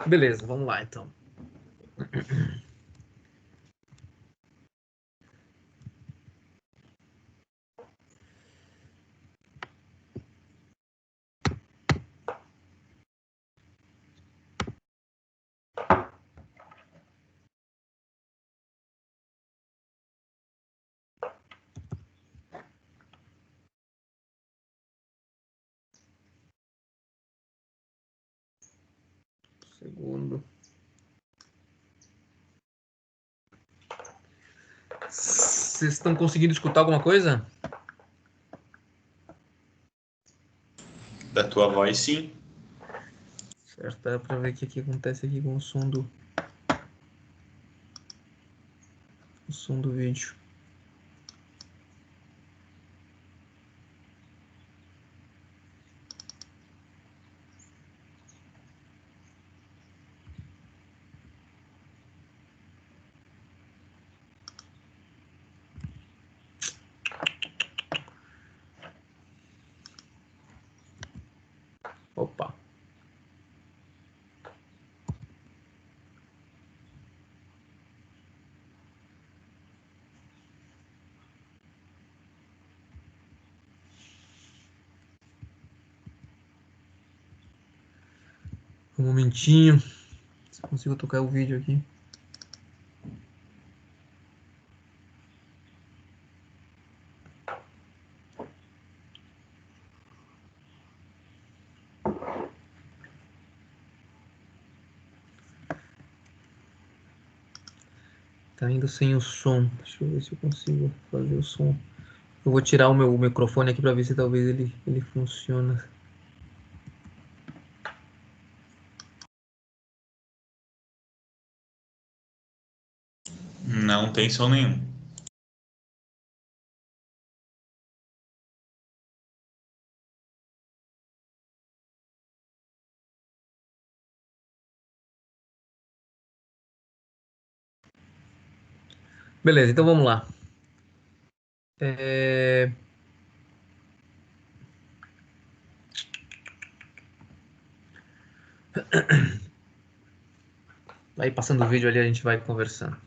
Speaker 1: Beleza, vamos lá então. Segundo. Vocês estão conseguindo escutar alguma coisa?
Speaker 4: Da tua voz, sim.
Speaker 1: Certo, dá pra ver o que acontece aqui com o som do vídeo. Opa. Um momentinho. Se eu consigo tocar o vídeo aqui. Tá indo sem o som. Deixa eu ver se eu consigo fazer o som. Eu vou tirar o meu microfone aqui para ver se talvez ele funciona.
Speaker 4: Não tem som nenhum.
Speaker 1: Beleza, então vamos lá. É... Aí passando o vídeo ali a gente vai conversando.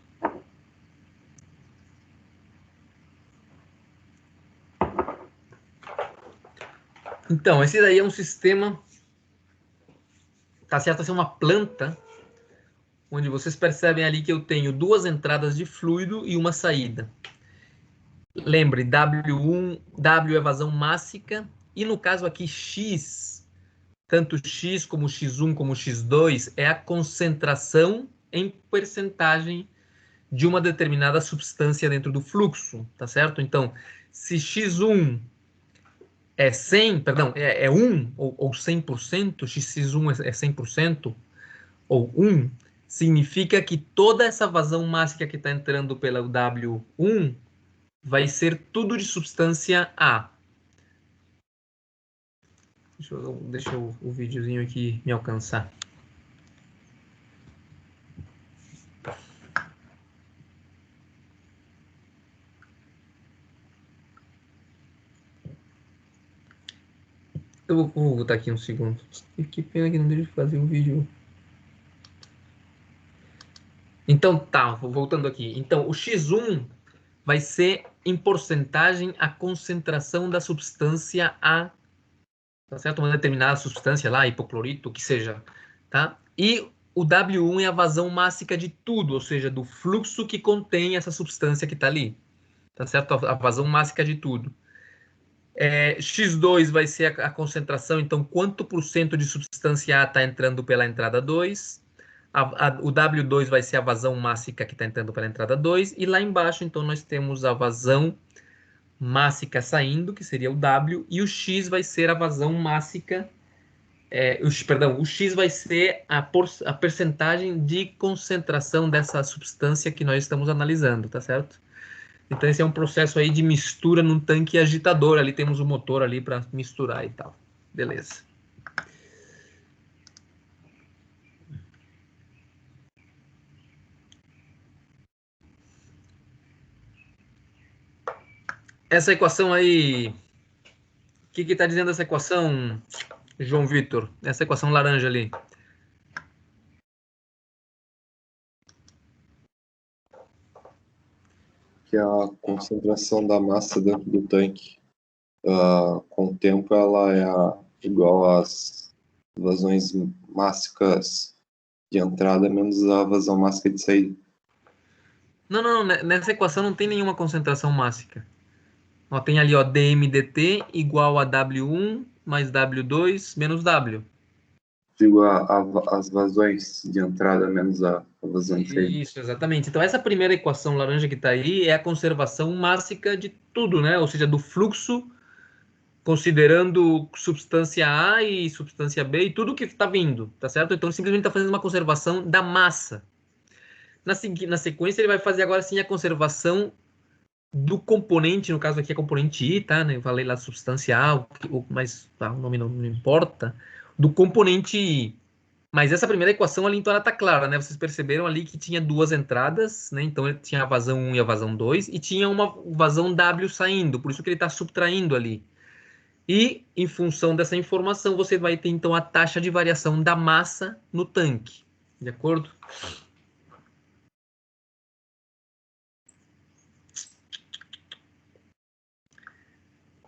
Speaker 1: Então, esse daí é um sistema, tá certo a ser uma planta, onde vocês percebem ali que eu tenho duas entradas de fluido e uma saída. Lembre, W1, W é vazão mássica, e no caso aqui X, tanto X como X1 como X2, é a concentração em percentagem de uma determinada substância dentro do fluxo, tá certo? Então, se X1 é 100, perdão, é 1 ou 100%, X1 é 100%, ou 1, significa que toda essa vazão mássica que está entrando pela W1 vai ser tudo de substância A. Deixa o videozinho aqui me alcançar. Eu vou botar aqui um segundo. Que pena que não deixa de fazer o vídeo. Então tá, voltando aqui. Então o X1 vai ser em porcentagem a concentração da substância A, tá certo? Uma determinada substância lá, hipoclorito, o que seja, tá? E o W1 é a vazão mássica de tudo, ou seja, do fluxo que contém essa substância que está ali, tá certo? A vazão mássica de tudo. X2 vai ser a concentração, então quanto por cento de substância A está entrando pela entrada 2, o W2 vai ser a vazão mássica que está entrando pela entrada 2, e lá embaixo, então, nós temos a vazão mássica saindo, que seria o W, e o X vai ser a vazão mássica, o X vai ser a percentagem de concentração dessa substância que nós estamos analisando, tá certo? Então esse é um processo aí de mistura num tanque agitador, ali temos o motor ali para misturar e tal. Beleza. Essa equação aí, o que está dizendo essa equação, João Vitor? Essa equação laranja ali.
Speaker 3: Que a concentração da massa dentro do tanque, com o tempo, ela é igual às vazões mássicas de entrada menos a vazão mássica de saída.
Speaker 1: Não, nessa equação não tem nenhuma concentração mássica. Ó, tem ali, ó, dMdt igual a W1 mais W2 menos W.
Speaker 3: Digo, as vazões de entrada menos a vazão de saída.
Speaker 1: Isso, exatamente. Então, essa primeira equação laranja que está aí é a conservação mássica de tudo, né? Ou seja, do fluxo, considerando substância A e substância B e tudo que está vindo, tá certo? Então, ele simplesmente está fazendo uma conservação da massa. Na sequência, ele vai fazer agora sim a conservação do componente, no caso aqui é componente I, tá? Eu falei lá substância A, mas tá, o nome não importa. Do componente I. Mas essa primeira equação ali, então, ela tá clara, né? Vocês perceberam ali que tinha duas entradas, né? Então, ele tinha a vazão 1 e a vazão 2, e tinha uma vazão W saindo, por isso que ele está subtraindo ali. E, em função dessa informação, você vai ter, então, a taxa de variação da massa no tanque. De acordo?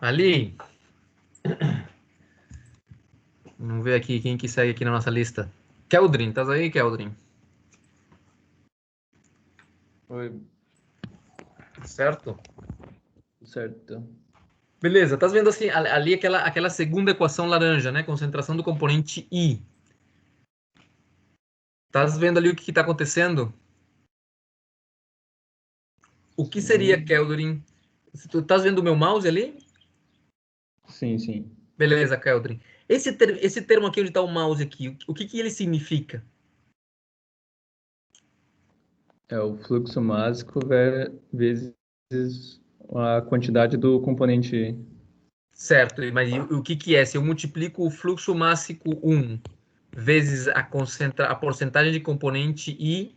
Speaker 1: Ali. Vamos ver aqui quem que segue aqui na nossa lista. Keldrin, tá aí, Keldrin?
Speaker 5: Oi,
Speaker 1: Certo?
Speaker 5: certo.
Speaker 1: Beleza, tá vendo assim, ali aquela segunda equação laranja, né? Concentração do componente I. Tá vendo ali o que está acontecendo? O que seria, Keldrin? Tu tá vendo o meu mouse ali?
Speaker 5: Sim, sim.
Speaker 1: Beleza, Keldrin. Esse termo aqui onde está o mouse aqui, o que ele significa?
Speaker 5: É o fluxo mássico vezes a quantidade do componente.
Speaker 1: Certo, mas o que que é? Se eu multiplico o fluxo mássico 1 vezes a porcentagem de componente I,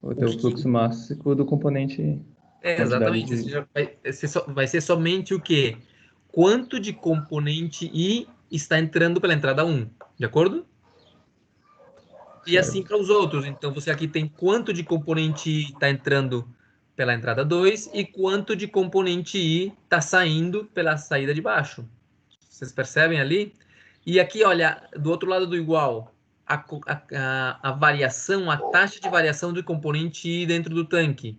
Speaker 5: Ou ter o fluxo mássico do componente. Quantidade
Speaker 1: exatamente, ou
Speaker 5: de.
Speaker 1: seja, vai ser somente o quê? Quanto de componente I está entrando pela entrada 1, de acordo? E assim
Speaker 5: Certo.
Speaker 1: para os outros. Então, você aqui tem quanto de componente I está entrando pela entrada 2 e quanto de componente I está saindo pela saída de baixo. Vocês percebem ali? E aqui, olha, do outro lado do igual, a variação, a taxa de variação do componente I dentro do tanque.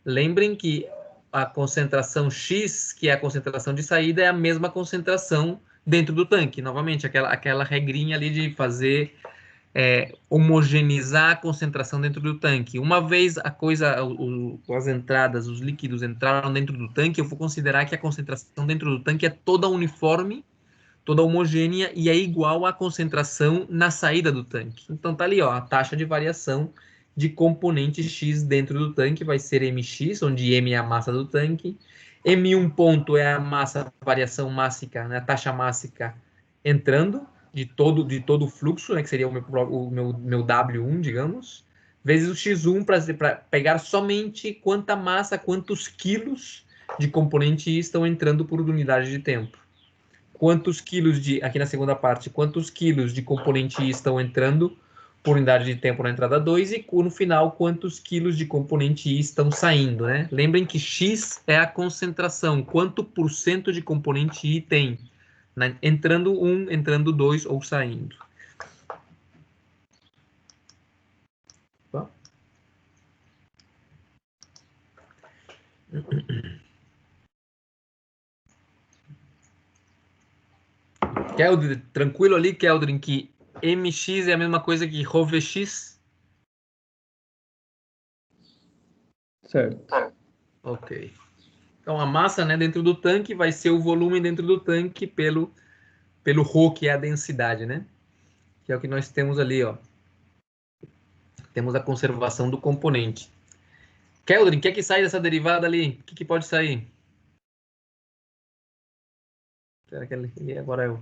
Speaker 1: Lembrem que a concentração X, que é a concentração de saída, é a mesma concentração dentro do tanque. Novamente, aquela regrinha ali de fazer homogeneizar a concentração dentro do tanque. Uma vez as entradas, os líquidos entraram dentro do tanque, eu vou considerar que a concentração dentro do tanque é toda uniforme, toda homogênea e é igual à concentração na saída do tanque. Então tá ali, ó, a taxa de variação de componente X dentro do tanque vai ser mx, onde m é a massa do tanque, m1 ponto é a massa, variação mássica, né, a taxa mássica entrando de todo o fluxo, né, que seria o meu W1, digamos, vezes o x1 para pegar somente quanta massa, quantos quilos de componente I estão entrando por unidade de tempo. Quantos quilos aqui na segunda parte, quantos quilos de componente I estão entrando por unidade de tempo na entrada 2 e no final quantos quilos de componente I estão saindo, né? Lembrem que X é a concentração, quanto por cento de componente I tem, né? Entrando 1, entrando 2 ou saindo. Keldrin, tranquilo ali, Keldrin, que mx é a mesma coisa que ρvx?
Speaker 5: Certo.
Speaker 1: Ok. Então, a massa, né, dentro do tanque vai ser o volume dentro do tanque pelo ρ, que é a densidade, né? Que é o que nós temos ali, ó. Temos a conservação do componente. Keldrin, o que é que sai dessa derivada ali? O que pode sair? Será que ele agora eu...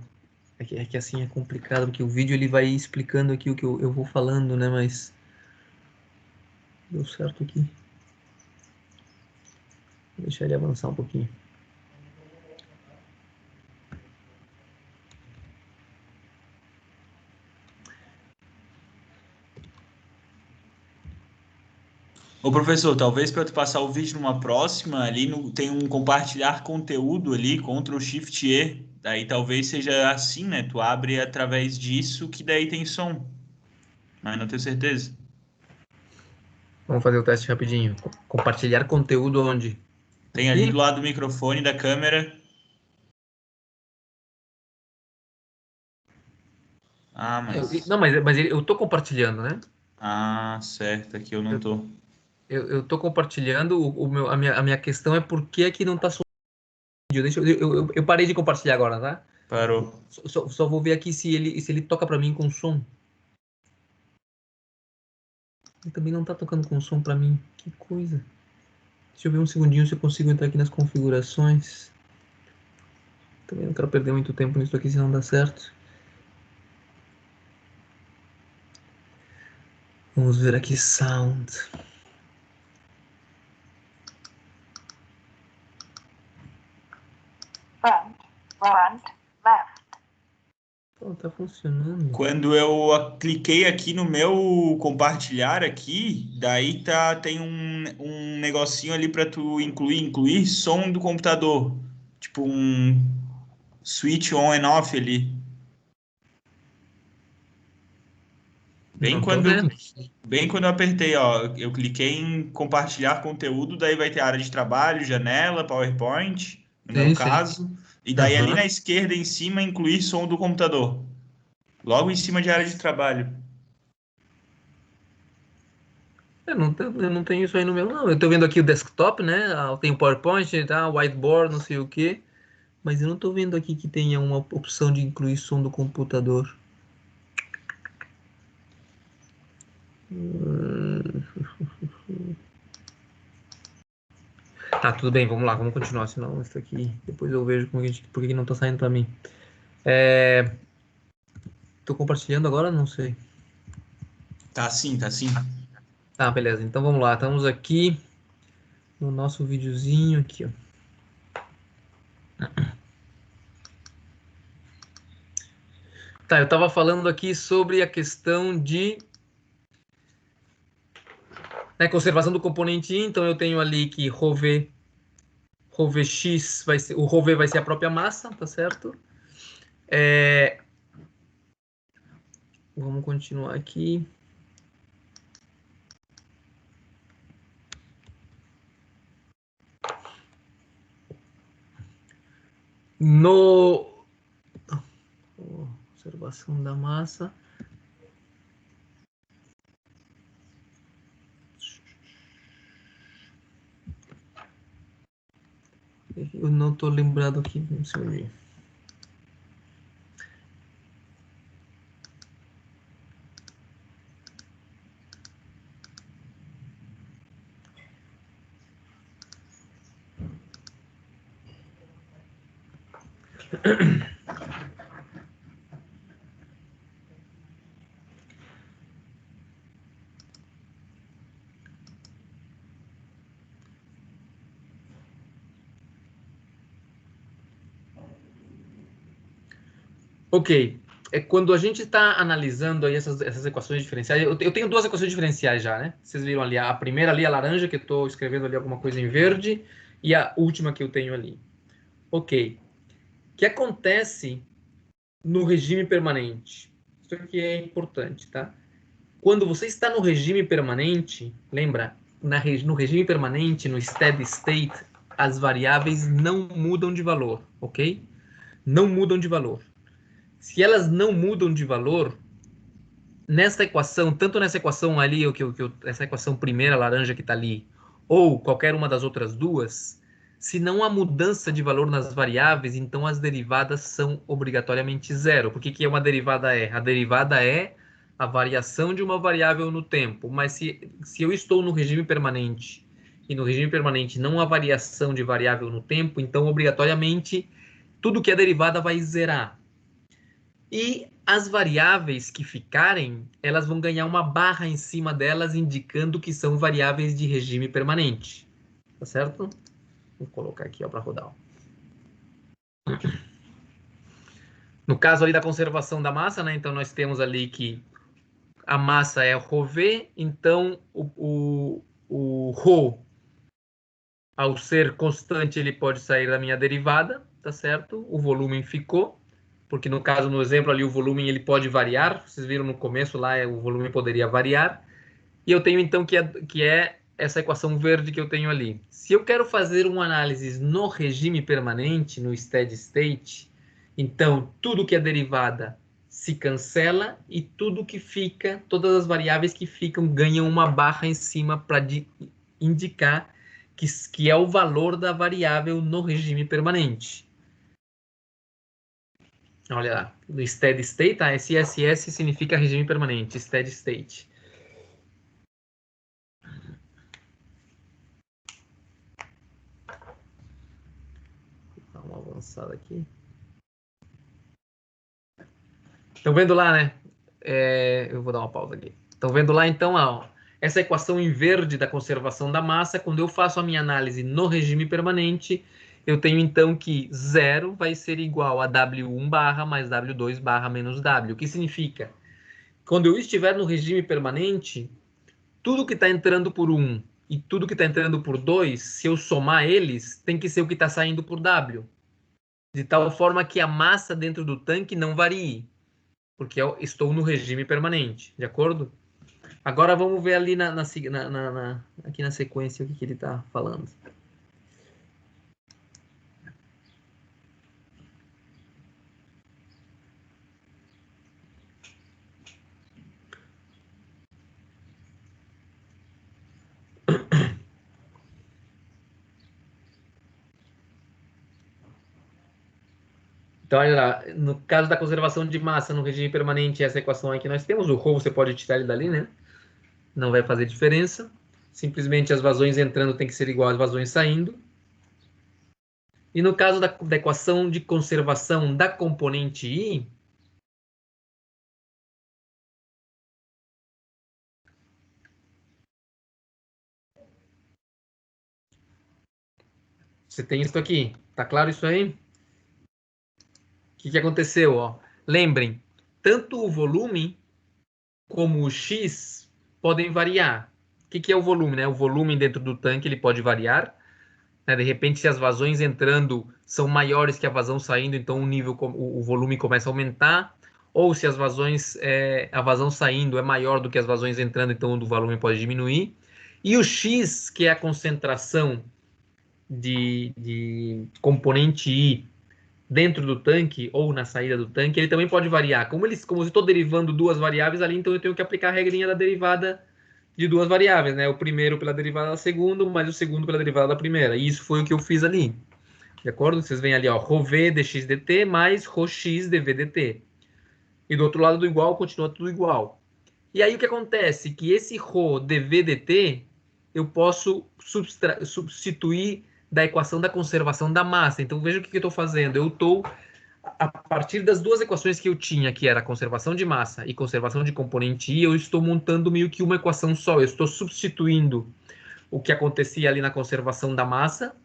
Speaker 1: É que assim é complicado, porque o vídeo ele vai explicando aqui o que eu vou falando, né? Mas deu certo aqui. Vou deixar ele avançar um pouquinho.
Speaker 4: Ô, professor, talvez para tu passar o vídeo numa próxima, ali tem um compartilhar conteúdo ali, Ctrl Shift E. Daí talvez seja assim, né? Tu abre através disso que daí tem som. Mas não tenho certeza.
Speaker 1: Vamos fazer o teste rapidinho. Compartilhar conteúdo onde?
Speaker 4: Tem ali do lado do microfone da câmera. Ah, mas.
Speaker 1: Não, mas eu tô compartilhando, né?
Speaker 4: Ah, certo, aqui eu não tô.
Speaker 1: Eu tô compartilhando. A minha questão é por que aqui não tá som vídeo. Eu parei de compartilhar agora, tá?
Speaker 4: Parou.
Speaker 1: Só vou ver aqui se ele toca pra mim com som. Ele também não tá tocando com som pra mim. Que coisa. Deixa eu ver um segundinho se eu consigo entrar aqui nas configurações. Também não quero perder muito tempo nisso aqui, se não dá certo. Vamos ver aqui sound.
Speaker 6: Front, left.
Speaker 1: Pô, tá funcionando.
Speaker 4: Quando eu cliquei aqui no meu compartilhar aqui, daí tem um negocinho ali para tu incluir som do computador. Tipo um switch on and off ali. Bem
Speaker 1: Não tô
Speaker 4: quando,
Speaker 1: vendo.
Speaker 4: bem quando eu apertei, ó, eu cliquei em compartilhar conteúdo, daí vai ter área de trabalho, janela, PowerPoint, no meu
Speaker 1: Sim, sim.
Speaker 4: caso. E daí ali
Speaker 1: Aham.
Speaker 4: na esquerda em cima incluir som do computador. Logo em cima de área de trabalho.
Speaker 1: Eu não tenho isso aí no meu, não. Eu tô vendo aqui o desktop, né? Tem o PowerPoint, tá? Whiteboard, não sei o quê. Mas eu não tô vendo aqui que tenha uma opção de incluir som do computador. Tá, tudo bem, vamos lá, vamos continuar, senão isso aqui, depois eu vejo por que não tá saindo para mim. Tô compartilhando agora? Não sei.
Speaker 4: Tá sim, tá sim.
Speaker 1: Tá, beleza, então vamos lá, estamos aqui no nosso videozinho aqui, ó. Tá, eu estava falando aqui sobre a questão de conservação do componente I, então eu tenho ali que ρV x vai ser, o ρV vai ser a própria massa, tá certo? Vamos continuar aqui. No observação da massa. Eu não estou lembrado aqui, não sei. Ok. É quando a gente está analisando aí essas equações diferenciais. Eu tenho duas equações diferenciais já, né? Vocês viram ali a primeira ali, a laranja, que eu estou escrevendo ali alguma coisa em verde, e a última que eu tenho ali. Ok. O que acontece no regime permanente? Isso aqui é importante, tá? Quando você está no regime permanente, lembra, no regime permanente, no steady state, as variáveis não mudam de valor, ok? Não mudam de valor. Se elas não mudam de valor, nessa equação, tanto nessa equação ali, essa equação primeira, laranja que está ali, ou qualquer uma das outras duas, se não há mudança de valor nas variáveis, então as derivadas são obrigatoriamente zero. Por que é uma derivada? A derivada é a variação de uma variável no tempo. Mas se eu estou no regime permanente, e no regime permanente não há variação de variável no tempo, então obrigatoriamente tudo que é derivada vai zerar. E as variáveis que ficarem, elas vão ganhar uma barra em cima delas, indicando que são variáveis de regime permanente. Tá certo? Vou colocar aqui para rodar. No caso ali da conservação da massa, né? Então nós temos ali que a massa é ρV, então o ρ, ao ser constante, ele pode sair da minha derivada, tá certo? O volume ficou, porque no caso, no exemplo ali, o volume ele pode variar. Vocês viram no começo lá, o volume poderia variar. E eu tenho então que é essa equação verde que eu tenho ali. Se eu quero fazer uma análise no regime permanente, no steady state, então tudo que é derivada se cancela e tudo que fica, todas as variáveis que ficam ganham uma barra em cima para indicar que é o valor da variável no regime permanente. Olha lá, no steady state, tá? SSS significa regime permanente, steady state. Vou dar uma avançada aqui. Estão vendo lá, né? Eu vou dar uma pausa aqui. Estão vendo lá, então, ó, essa equação em verde da conservação da massa, quando eu faço a minha análise no regime permanente, eu tenho, então, que 0 vai ser igual a W1 barra mais W2 barra menos W. O que significa? Quando eu estiver no regime permanente, tudo que está entrando por 1 e tudo que está entrando por 2, se eu somar eles, tem que ser o que está saindo por W. De tal forma que a massa dentro do tanque não varie, porque eu estou no regime permanente, de acordo? Agora vamos ver ali aqui na sequência o que ele está falando. Então, olha lá, no caso da conservação de massa no regime permanente, essa equação aí que nós temos, o ρ você pode tirar ele dali, né? não vai fazer diferença. Simplesmente as vazões entrando tem que ser igual às vazões saindo. E no caso da equação de conservação da componente I, você tem isso aqui. Tá claro isso aí? O que aconteceu? Ó? Lembrem, tanto o volume como o X podem variar. O que é o volume? Né? O volume dentro do tanque ele pode variar. Né? De repente, se as vazões entrando são maiores que a vazão saindo, então o volume começa a aumentar. Ou se as vazões, a vazão saindo é maior do que as vazões entrando, então o volume pode diminuir. E o X, que é a concentração de componente I dentro do tanque ou na saída do tanque, ele também pode variar. Como eu estou derivando duas variáveis ali, então eu tenho que aplicar a regrinha da derivada de duas variáveis, né? O primeiro pela derivada da segunda, mais o segundo pela derivada da primeira. E isso foi o que eu fiz ali. De acordo? Vocês veem ali, ó, ρv dx dt mais ρx dv dt. E do outro lado do igual continua tudo igual. E aí o que acontece? Que esse ρ dv dt eu posso substituir da equação da conservação da massa. Então veja o que eu estou fazendo. Eu estou, a partir das duas equações que eu tinha, que era conservação de massa e conservação de componente I, eu estou montando meio que uma equação só. Eu estou substituindo o que acontecia ali na conservação da massa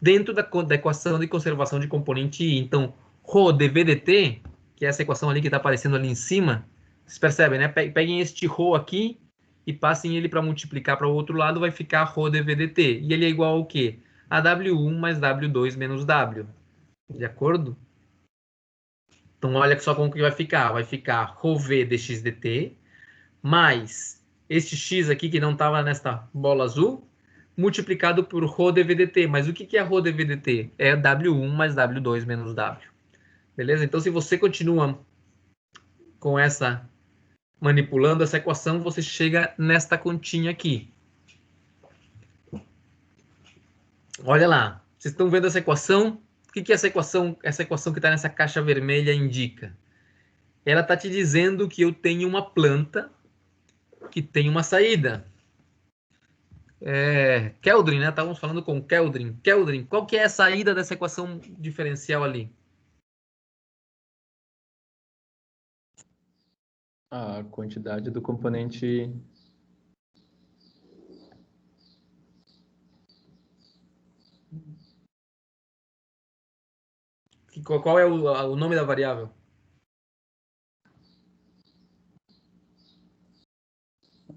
Speaker 1: dentro da equação de conservação de componente I. Então, ρ dv dt, que é essa equação ali que está aparecendo ali em cima, vocês percebem, né? Peguem este ρ aqui e passem ele para multiplicar para o outro lado, vai ficar ρ dv dt. E ele é igual ao quê? A W1 mais W2 menos W. De acordo? Então, olha só como que vai ficar. Vai ficar ρv dx dt mais este x aqui que não estava nesta bola azul, multiplicado por ρ dv dt. Mas o que é ρ dv dt? É W1 mais W2 menos W. Beleza? Então, se você continua com essa, manipulando essa equação, você chega nesta continha aqui. Olha lá. Vocês estão vendo essa equação? O que é essa equação que está nessa caixa vermelha indica? Ela está te dizendo que eu tenho uma planta que tem uma saída. Keldrin, né? Estávamos falando com Keldrin. Keldrin, qual que é a saída dessa equação diferencial ali?
Speaker 5: A quantidade do componente.
Speaker 1: Qual é o nome da variável?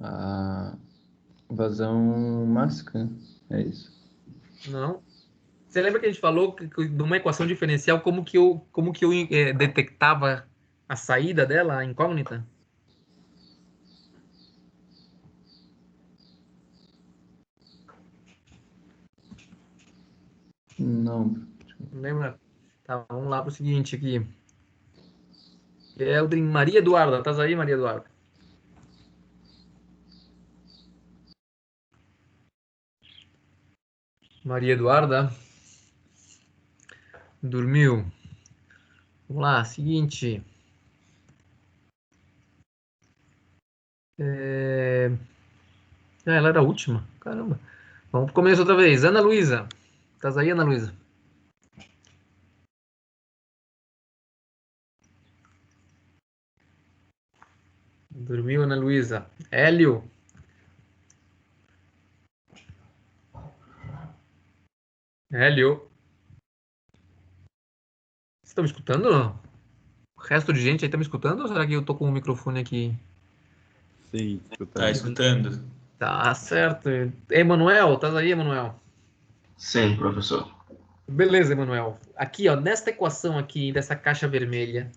Speaker 5: A vazão máxima. É isso.
Speaker 1: Não. Você lembra que a gente falou que numa equação diferencial, como que eu detectava a saída dela, a incógnita?
Speaker 5: Não.
Speaker 1: Lembra? Tá, vamos lá para o seguinte aqui. Keldrin, Maria Eduarda, estás aí, Maria Eduarda? Maria Eduarda? Dormiu? Vamos lá, seguinte. Ela era a última. Caramba. Vamos pro começo outra vez. Ana Luísa. Estás aí, Ana Luísa? Dormiu, Ana Luísa. Hélio. Hélio. Vocês estão me escutando? O resto de gente aí tá me escutando? Ou será que eu tô com o microfone aqui?
Speaker 2: Sim,
Speaker 4: Tá
Speaker 2: escutando.
Speaker 4: escutando?
Speaker 1: Tá certo. Emanuel, estás aí, Emanuel?
Speaker 7: Sim, professor.
Speaker 1: Beleza, Emanuel. Aqui, ó, nesta equação aqui, dessa caixa vermelha,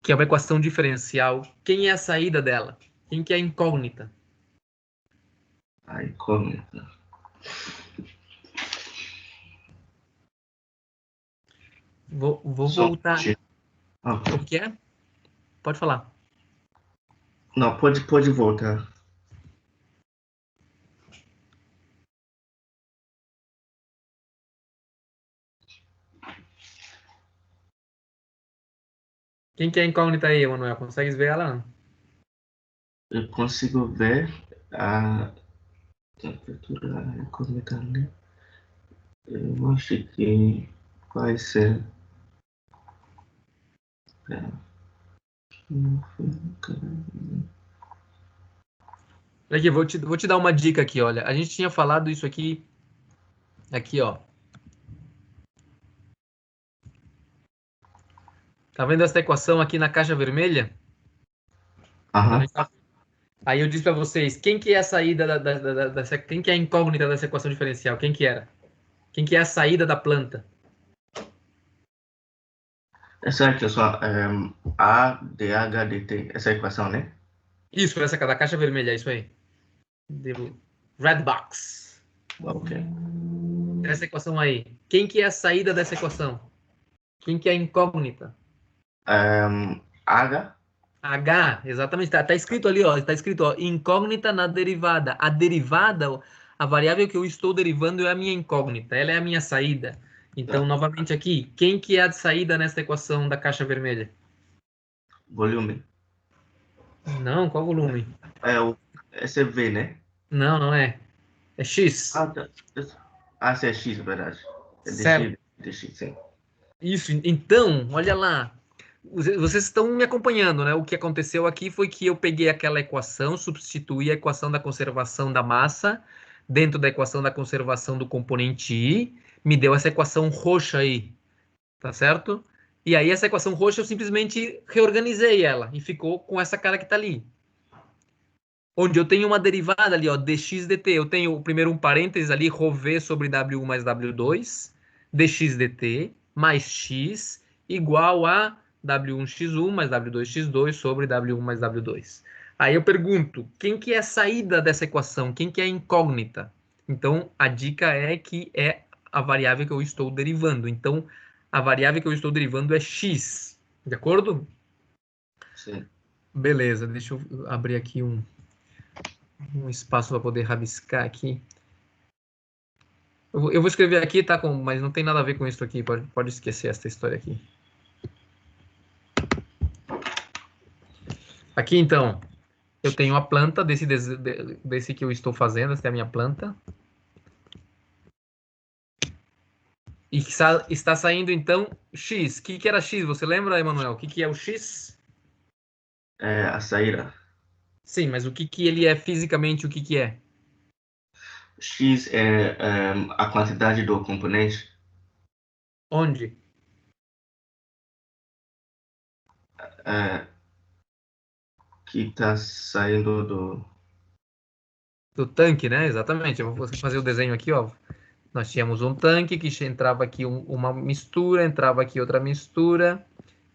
Speaker 1: que é uma equação diferencial, quem é a saída dela? Quem que é a incógnita?
Speaker 7: A incógnita.
Speaker 1: Vou voltar.
Speaker 7: Ah,
Speaker 1: O que é? Pode falar.
Speaker 7: não, pode voltar.
Speaker 1: Quem que é a incógnita aí, Emanuel? Consegues ver ela? Não?
Speaker 7: eu consigo ver a temperatura incógnita ali. Eu acho que vai ser.
Speaker 1: Aqui, vou te dar uma dica aqui, olha. A gente tinha falado isso aqui, ó. Tá vendo essa equação aqui na caixa vermelha?
Speaker 7: Aham.
Speaker 1: Aí eu disse para vocês, quem que é a saída quem que é a incógnita dessa equação diferencial? Quem que era? Quem que é a saída da planta?
Speaker 7: Essa aqui é só A dH dt, essa equação, né?
Speaker 1: Isso, essa da caixa vermelha, é isso aí. Red box.
Speaker 7: Ok.
Speaker 1: Essa equação aí. Quem que é a saída dessa equação? Quem que é a incógnita?
Speaker 7: H.
Speaker 1: H, exatamente. Tá escrito ali, ó. Tá escrito, ó, incógnita na derivada. A derivada, a variável que eu estou derivando é a minha incógnita. Ela é a minha saída. Então, novamente aqui, quem que é a saída nessa equação da caixa vermelha?
Speaker 7: Volume.
Speaker 1: Não, qual volume?
Speaker 7: Esse é V, né?
Speaker 1: Não, não é. É X.
Speaker 7: Tá. Esse é X, na verdade. É
Speaker 1: Certo.
Speaker 7: dx, sim.
Speaker 1: Isso. Então, olha lá. Vocês estão me acompanhando, né? O que aconteceu aqui foi que eu peguei aquela equação, substituí a equação da conservação da massa dentro da equação da conservação do componente I, me deu essa equação roxa aí, tá certo? E aí essa equação roxa eu simplesmente reorganizei ela e ficou com essa cara que tá ali. Onde eu tenho uma derivada ali, ó, dx dt. Eu tenho primeiro um parênteses ali, ρv sobre W1 mais W2, dx dt, mais x, igual a W1x1 mais W2x2 sobre W1 mais W2. Aí eu pergunto, quem que é a saída dessa equação? Quem que é a incógnita? Então, a dica é que é a variável que eu estou derivando. Então, a variável que eu estou derivando é x, de acordo?
Speaker 7: Sim.
Speaker 1: Beleza, deixa eu abrir aqui um espaço para poder rabiscar aqui. Eu vou escrever aqui, tá? Mas não tem nada a ver com isso aqui. Pode esquecer essa história aqui. Aqui, então, eu tenho a planta desse que eu estou fazendo. Essa é a minha planta. E está saindo, então, X. O que era X? Você lembra, Emanuel? O que é o X?
Speaker 7: É a saída.
Speaker 1: Sim, mas o que ele é fisicamente? O que é?
Speaker 7: X é a quantidade do componente.
Speaker 1: Onde?
Speaker 7: Que está saindo
Speaker 1: Do tanque, né? Exatamente. Eu vou fazer o desenho aqui, ó. Nós tínhamos um tanque que entrava aqui uma mistura, entrava aqui outra mistura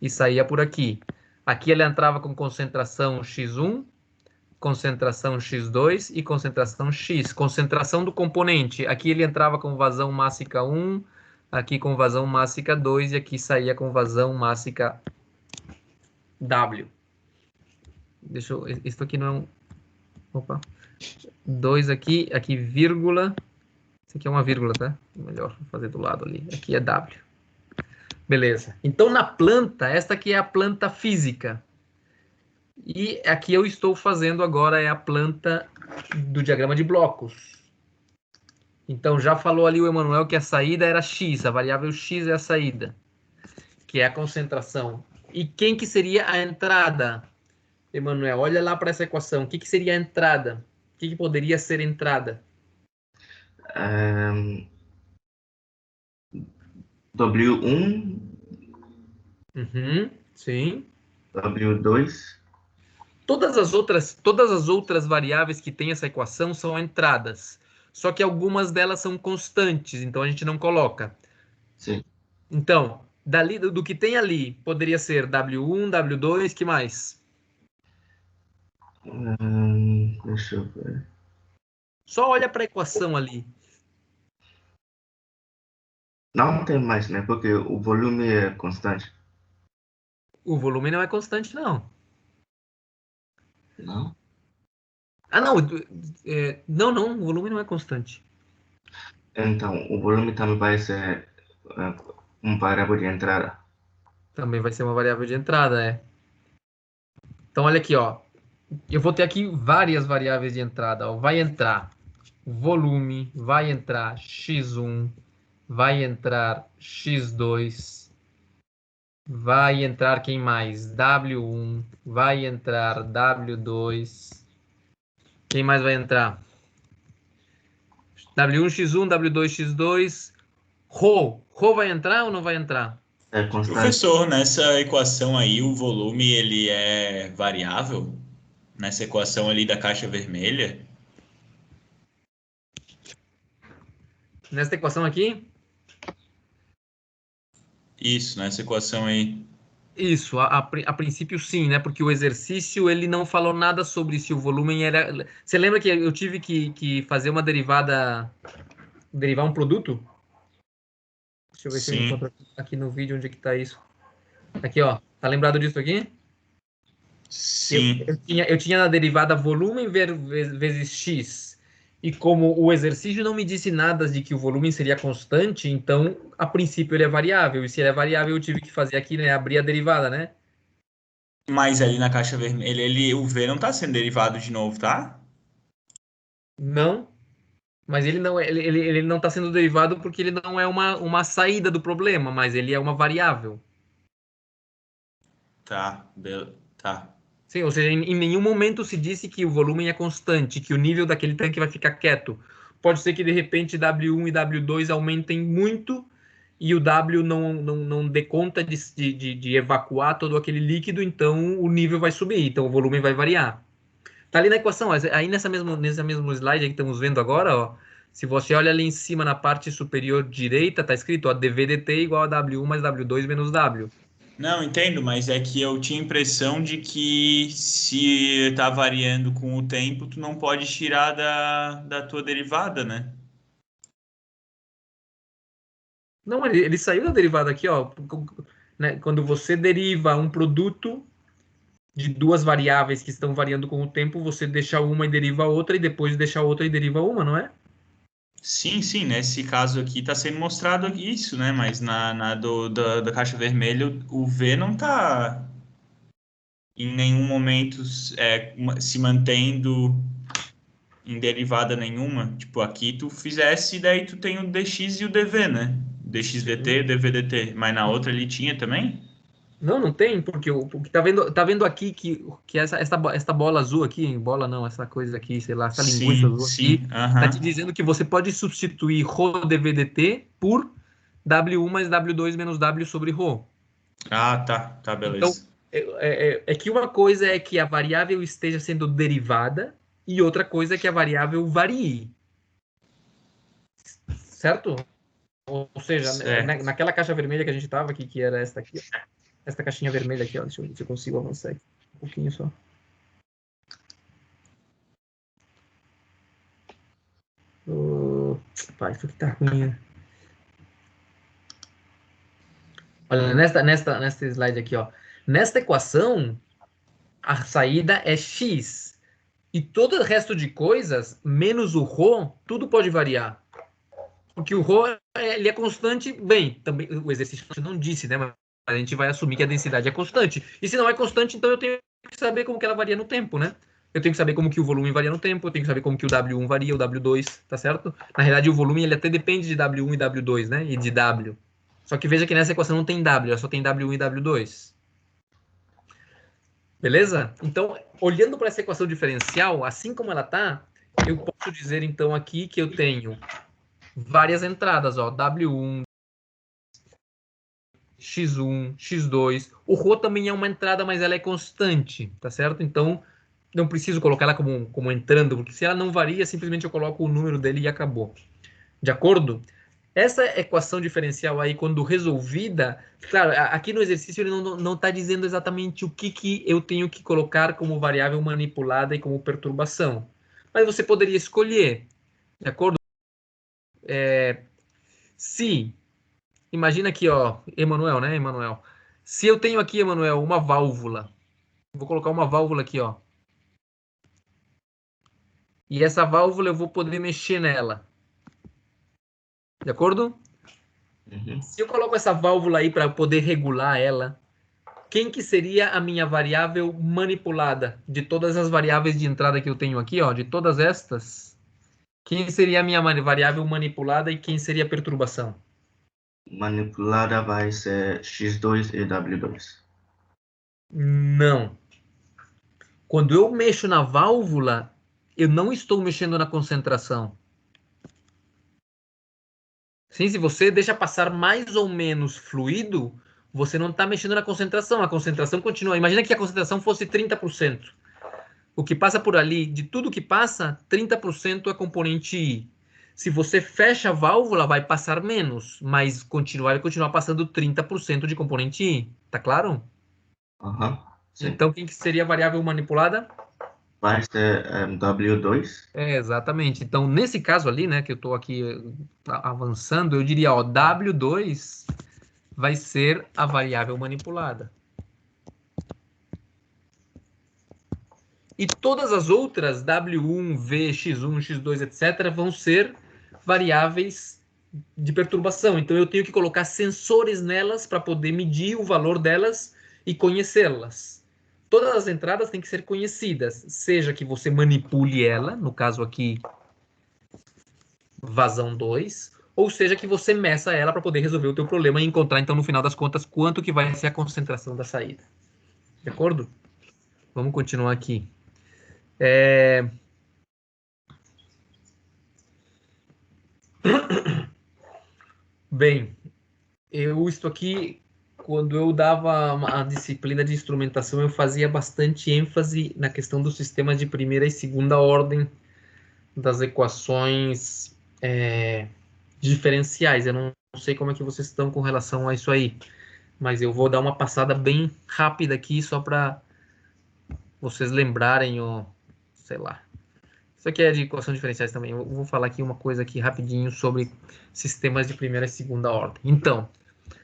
Speaker 1: e saía por aqui. Aqui ele entrava com concentração X1, concentração X2 e concentração X. Concentração do componente. Aqui ele entrava com vazão mássica 1, aqui com vazão mássica 2 e aqui saía com vazão mássica W. Isso aqui não é um... Opa. 2 aqui, vírgula... Isso aqui é uma vírgula, tá? Melhor fazer do lado ali. Aqui é W. Beleza. Então, na planta, esta aqui é a planta física. E aqui eu estou fazendo agora é a planta do diagrama de blocos. Então, já falou ali o Emanuel que a saída era X. A variável X é a saída, que é a concentração. E quem que seria a entrada? Emanuel, olha lá para essa equação. O que seria a entrada? O que poderia ser entrada?
Speaker 7: W1,
Speaker 1: Sim.
Speaker 7: W2.
Speaker 1: Todas as outras variáveis que tem essa equação são entradas. Só que algumas delas são constantes, então a gente não coloca.
Speaker 7: Sim.
Speaker 1: Então, do que tem ali, poderia ser W1, W2, que mais?
Speaker 7: Deixa eu ver.
Speaker 1: Só olha para a equação ali.
Speaker 7: Não tem mais, né? Porque o volume é constante.
Speaker 1: O volume não é constante, não.
Speaker 7: Não?
Speaker 1: Ah, não. Não, o volume não é constante.
Speaker 7: Então, o volume também vai ser um variável de entrada.
Speaker 1: Também vai ser uma variável de entrada, é. Então, olha aqui, ó. eu vou ter aqui várias variáveis de entrada. Ó. Vai entrar volume, vai entrar x1, vai entrar x2, vai entrar quem mais? W1, vai entrar W2. Quem mais vai entrar? W1, x1, W2, x2. Rho. Rho vai entrar ou não vai entrar?
Speaker 7: É constante.
Speaker 4: Professor, nessa equação aí, o volume ele é variável? Nessa equação ali da caixa vermelha?
Speaker 1: Nessa equação aqui?
Speaker 4: Isso, nessa equação aí.
Speaker 1: Isso, a princípio sim, né? Porque o exercício ele não falou nada sobre se o volume era. Você lembra que eu tive que fazer uma derivada, derivar um produto? Deixa eu ver se eu
Speaker 4: Sim.
Speaker 1: encontro aqui no vídeo onde é que tá isso. Aqui, ó. Tá lembrado disso aqui?
Speaker 4: Sim.
Speaker 1: Eu tinha na derivada volume vezes x. E como o exercício não me disse nada de que o volume seria constante, então, a princípio, ele é variável. E se ele é variável, eu tive que fazer aqui, né? Abrir a derivada, né?
Speaker 4: Mas ali na caixa vermelha, o V não está sendo derivado de novo, tá?
Speaker 1: Não. Mas ele não está sendo derivado porque ele não é uma saída do problema, mas ele é uma variável.
Speaker 4: Tá, tá.
Speaker 1: Sim, ou seja, em nenhum momento se disse que o volume é constante, que o nível daquele tanque vai ficar quieto. Pode ser que de repente W1 e W2 aumentem muito e o W não dê conta de evacuar todo aquele líquido, então o nível vai subir, então o volume vai variar. Tá ali na equação, aí nesse mesmo slide que estamos vendo agora, ó, se você olha ali em cima na parte superior direita, tá escrito, ó, dVdt igual a W1 mais W2 menos W.
Speaker 4: Não, entendo, mas é que eu tinha a impressão de que se tá variando com o tempo, tu não pode tirar da tua derivada, né?
Speaker 1: Não, ele saiu da derivada aqui, ó, né, quando você deriva um produto de duas variáveis que estão variando com o tempo, você deixa uma e deriva a outra, e depois deixa a outra e deriva uma, não é?
Speaker 4: Sim, sim, nesse caso aqui está sendo mostrado isso, né? Mas da caixa vermelha, o V não está em nenhum momento se mantendo em derivada nenhuma. Tipo, aqui tu fizesse, e daí tu tem o dx e o dv, né? dxdt e o dvdt. Mas na outra ali tinha também?
Speaker 1: Não tem, porque o que tá vendo aqui que essa bola azul aqui, bola não, essa coisa aqui, sei lá, essa linguiça
Speaker 4: Sim,
Speaker 1: azul aqui,
Speaker 4: sim,
Speaker 1: tá te
Speaker 4: aham.
Speaker 1: dizendo que você pode substituir ρ dvdt por W1 mais W2 menos W sobre ρ.
Speaker 4: Ah, tá,
Speaker 1: Então,
Speaker 4: beleza.
Speaker 1: é que uma coisa é que a variável esteja sendo derivada e outra coisa é que a variável varie. Certo? Ou seja,
Speaker 4: Certo.
Speaker 1: naquela caixa vermelha que a gente estava aqui, que era esta aqui, ó, esta caixinha vermelha aqui, ó, deixa eu ver se eu consigo avançar aqui um pouquinho só. Pá, isso aqui tá ruim, né? Olha, nesta slide aqui, ó. Nesta equação, a saída é x. E todo o resto de coisas, menos o ρ, tudo pode variar. Porque o ρ ele é constante, bem, também o exercício não disse, né? Mas a gente vai assumir que a densidade é constante. E se não é constante, então eu tenho que saber como que ela varia no tempo, né? Eu tenho que saber como que o volume varia no tempo, eu tenho que saber como que o W1 varia, o W2, tá certo? Na realidade, o volume ele até depende de W1 e W2, né? E de W. Só que veja que nessa equação não tem W, ela só tem W1 e W2. Beleza? Então, olhando para essa equação diferencial, assim como ela tá, eu posso dizer então aqui que eu tenho várias entradas, ó, W1, X1, X2. O ρ também é uma entrada, mas ela é constante, tá certo? Então, não preciso colocar ela como entrando, porque se ela não varia, simplesmente eu coloco o número dele e acabou. De acordo? Essa equação diferencial aí, quando resolvida, claro, aqui no exercício ele não está dizendo exatamente o que eu tenho que colocar como variável manipulada e como perturbação. Mas você poderia escolher, de acordo? Se, imagina aqui, ó, Emanuel, né, Emanuel? Se eu tenho aqui, Emanuel, uma válvula, vou colocar uma válvula aqui, ó. E essa válvula eu vou poder mexer nela. De acordo?
Speaker 7: Uhum.
Speaker 1: Se eu coloco essa válvula aí para poder regular ela, quem que seria a minha variável manipulada? De todas as variáveis de entrada que eu tenho aqui, ó, de todas estas, quem seria a minha variável manipulada e quem seria a perturbação?
Speaker 7: Manipulada vai ser X2 e W2.
Speaker 1: Não. Quando eu mexo na válvula, eu não estou mexendo na concentração. Sim, se você deixa passar mais ou menos fluido, você não está mexendo na concentração. A concentração continua. Imagina que a concentração fosse 30%. O que passa por ali, de tudo que passa, 30% é componente I. Se você fecha a válvula, vai passar menos, mas vai continuar passando 30% de componente I. Tá claro?
Speaker 7: Sim.
Speaker 1: Então, quem que seria a variável manipulada?
Speaker 7: Vai ser W2.
Speaker 1: Exatamente. Então, nesse caso ali, né, que eu estou aqui avançando, eu diria, ó, W2 vai ser a variável manipulada. E todas as outras, W1, V, X1, X2, etc., vão ser variáveis de perturbação. Então, eu tenho que colocar sensores nelas para poder medir o valor delas e conhecê-las. Todas as entradas têm que ser conhecidas, seja que você manipule ela, no caso aqui, vazão 2, ou seja que você meça ela para poder resolver o teu problema e encontrar, então, no final das contas, quanto que vai ser a concentração da saída. De acordo? Vamos continuar aqui. Bem, eu estou aqui, quando eu dava a disciplina de instrumentação, eu fazia bastante ênfase na questão dos sistemas de primeira e segunda ordem das equações diferenciais. Eu não sei como é que vocês estão com relação a isso aí, mas eu vou dar uma passada bem rápida aqui, só para vocês lembrarem, ou sei lá. Isso aqui é de equações diferenciais também. Eu vou falar aqui uma coisa aqui rapidinho sobre sistemas de primeira e segunda ordem. Então,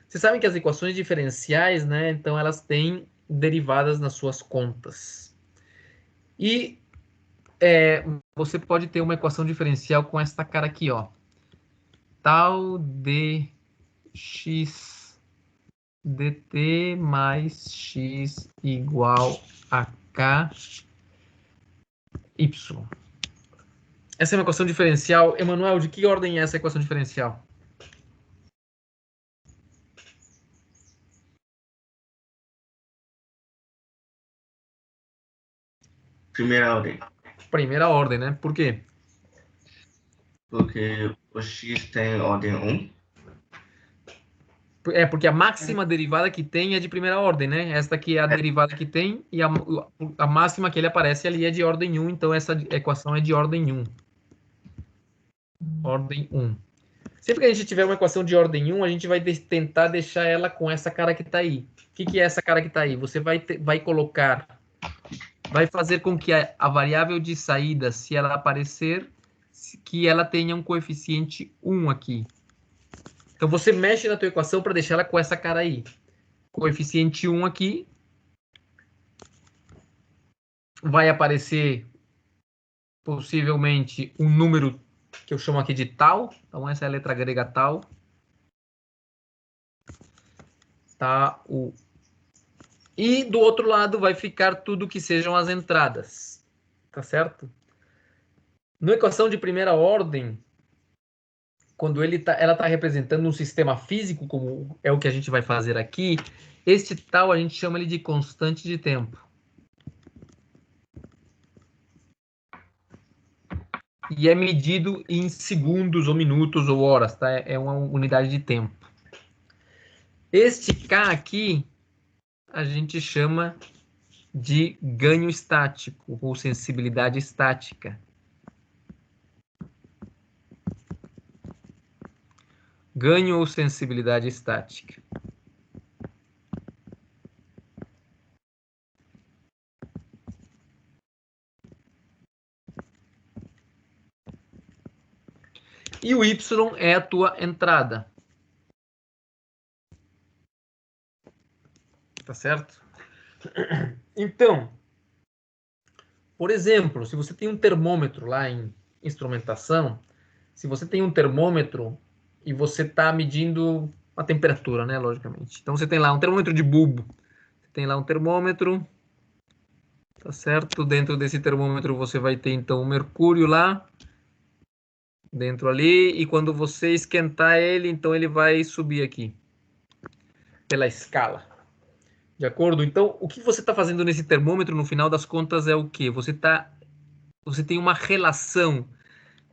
Speaker 1: vocês sabem que as equações diferenciais, né? Então, elas têm derivadas nas suas contas. E você pode ter uma equação diferencial com esta cara aqui, ó. Tal de x dt mais x igual a k y. Essa é uma equação diferencial. Emanuel, de que ordem é essa equação diferencial?
Speaker 7: Primeira ordem.
Speaker 1: Primeira ordem, né? Por quê?
Speaker 7: Porque o X tem ordem 1.
Speaker 1: Porque a máxima derivada que tem é de primeira ordem, né? Esta aqui é a derivada que tem e a máxima que ele aparece ali é de ordem 1, então essa equação é de ordem 1. Ordem 1. Sempre que a gente tiver uma equação de ordem 1, a gente vai tentar deixar ela com essa cara que está aí. O que é essa cara que está aí? Você vai colocar, vai fazer com que a variável de saída, se ela aparecer, que ela tenha um coeficiente 1 aqui. Então, você mexe na tua equação para deixar ela com essa cara aí. Coeficiente 1 aqui. Vai aparecer, possivelmente, um número que eu chamo aqui de tal. Então, essa é a letra grega tal. Tal. E, do outro lado, vai ficar tudo que sejam as entradas. Tá certo? Na equação de primeira ordem, quando ela está representando um sistema físico, como é o que a gente vai fazer aqui, este tal a gente chama ele de constante de tempo. E é medido em segundos, ou minutos, ou horas, tá? É uma unidade de tempo. Este K aqui, a gente chama de ganho estático, ou sensibilidade estática. Ganho ou sensibilidade estática. E o Y é a tua entrada. Tá certo? Então, por exemplo, se você tem um termômetro lá em instrumentação, se você tem um termômetro e você está medindo a temperatura, né, logicamente. Então, você tem lá um termômetro de bulbo. tem lá um termômetro, tá certo? Dentro desse termômetro você vai ter então o mercúrio lá, dentro ali, e quando você esquentar ele, então ele vai subir aqui, pela escala. De acordo? Então, o que você está fazendo nesse termômetro, no final das contas, é o quê? Você tem uma relação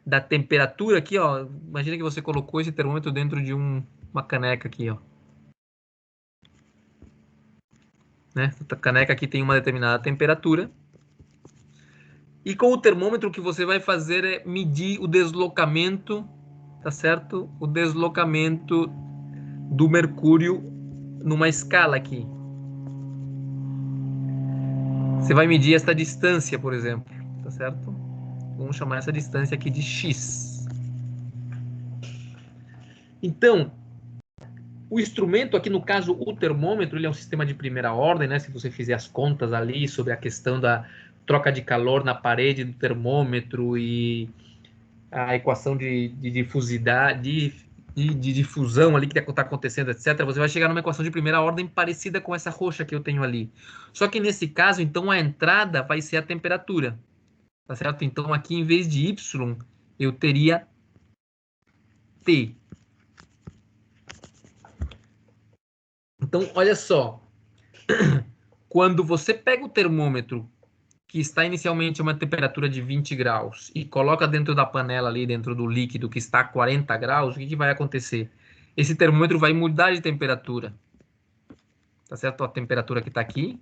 Speaker 1: da temperatura aqui, ó. Imagina que você colocou esse termômetro dentro de uma caneca aqui, ó. Né? A caneca aqui tem uma determinada temperatura. E com o termômetro o que você vai fazer é medir o deslocamento, tá certo? O deslocamento do mercúrio numa escala aqui. Você vai medir esta distância, por exemplo, tá certo? Vamos chamar essa distância aqui de x. Então, o instrumento aqui, no caso, o termômetro, ele é um sistema de primeira ordem, né? Se você fizer as contas ali sobre a questão da troca de calor na parede do termômetro e a equação de difusidade, de difusão ali que está acontecendo, etc., você vai chegar numa equação de primeira ordem parecida com essa roxa que eu tenho ali. Só que nesse caso, então, a entrada vai ser a temperatura. Tá certo? Então, aqui, em vez de Y, eu teria T. Então, olha só. Quando você pega o termômetro, que está inicialmente a uma temperatura de 20 graus, e coloca dentro da panela ali, dentro do líquido, que está a 40 graus, o que vai acontecer? Esse termômetro vai mudar de temperatura. Tá certo? A temperatura que está aqui.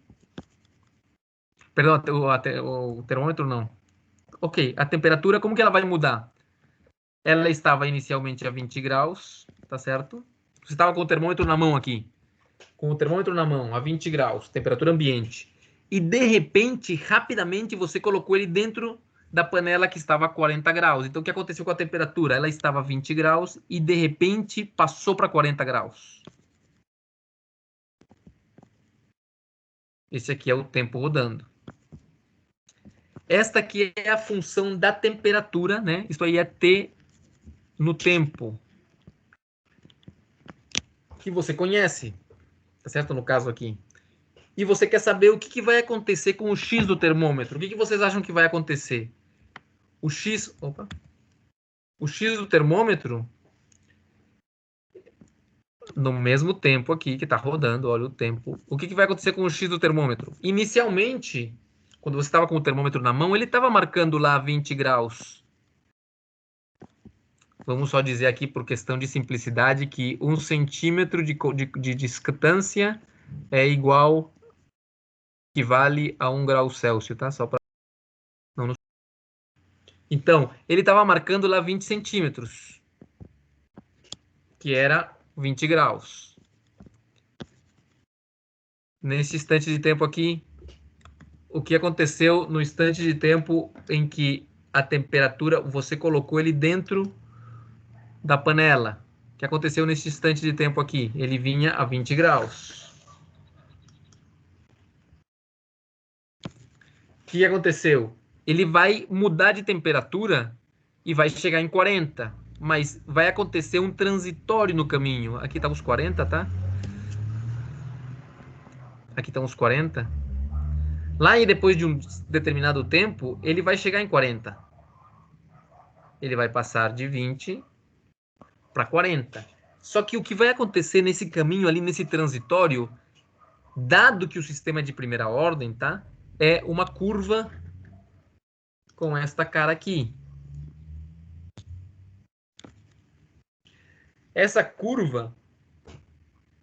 Speaker 1: Perdão, o termômetro não. Ok, a temperatura, como que ela vai mudar? Ela estava inicialmente a 20 graus, tá certo? Você estava com o termômetro na mão aqui. Com o termômetro na mão, a 20 graus, temperatura ambiente. E, de repente, rapidamente, você colocou ele dentro da panela que estava a 40 graus. Então, o que aconteceu com a temperatura? Ela estava a 20 graus e, de repente, passou para 40 graus. Esse aqui é o tempo rodando. Esta aqui é a função da temperatura, né? Isso aí é T no tempo. Que você conhece, tá certo? No caso aqui. E você quer saber o que vai acontecer com o X do termômetro. O que vocês acham que vai acontecer? O X do termômetro, no mesmo tempo aqui que está rodando, olha o tempo. O que vai acontecer com o X do termômetro? Inicialmente, quando você estava com o termômetro na mão, ele estava marcando lá 20 graus. Vamos só dizer aqui, por questão de simplicidade, que 1 centímetro de distância é igual, equivale a 1 grau Celsius, tá? Só para não. Então, ele estava marcando lá 20 centímetros, que era 20 graus. Nesse instante de tempo aqui, o que aconteceu no instante de tempo em que a temperatura, você colocou ele dentro da panela? O que aconteceu nesse instante de tempo aqui? Ele vinha a 20 graus. O que aconteceu? Ele vai mudar de temperatura e vai chegar em 40, mas vai acontecer um transitório no caminho. Aqui está os 40, tá? Aqui estão os 40. Lá e depois de um determinado tempo, ele vai chegar em 40. Ele vai passar de 20 para 40. Só que o que vai acontecer nesse caminho ali, nesse transitório, dado que o sistema é de primeira ordem, tá? É uma curva com esta cara aqui. Essa curva,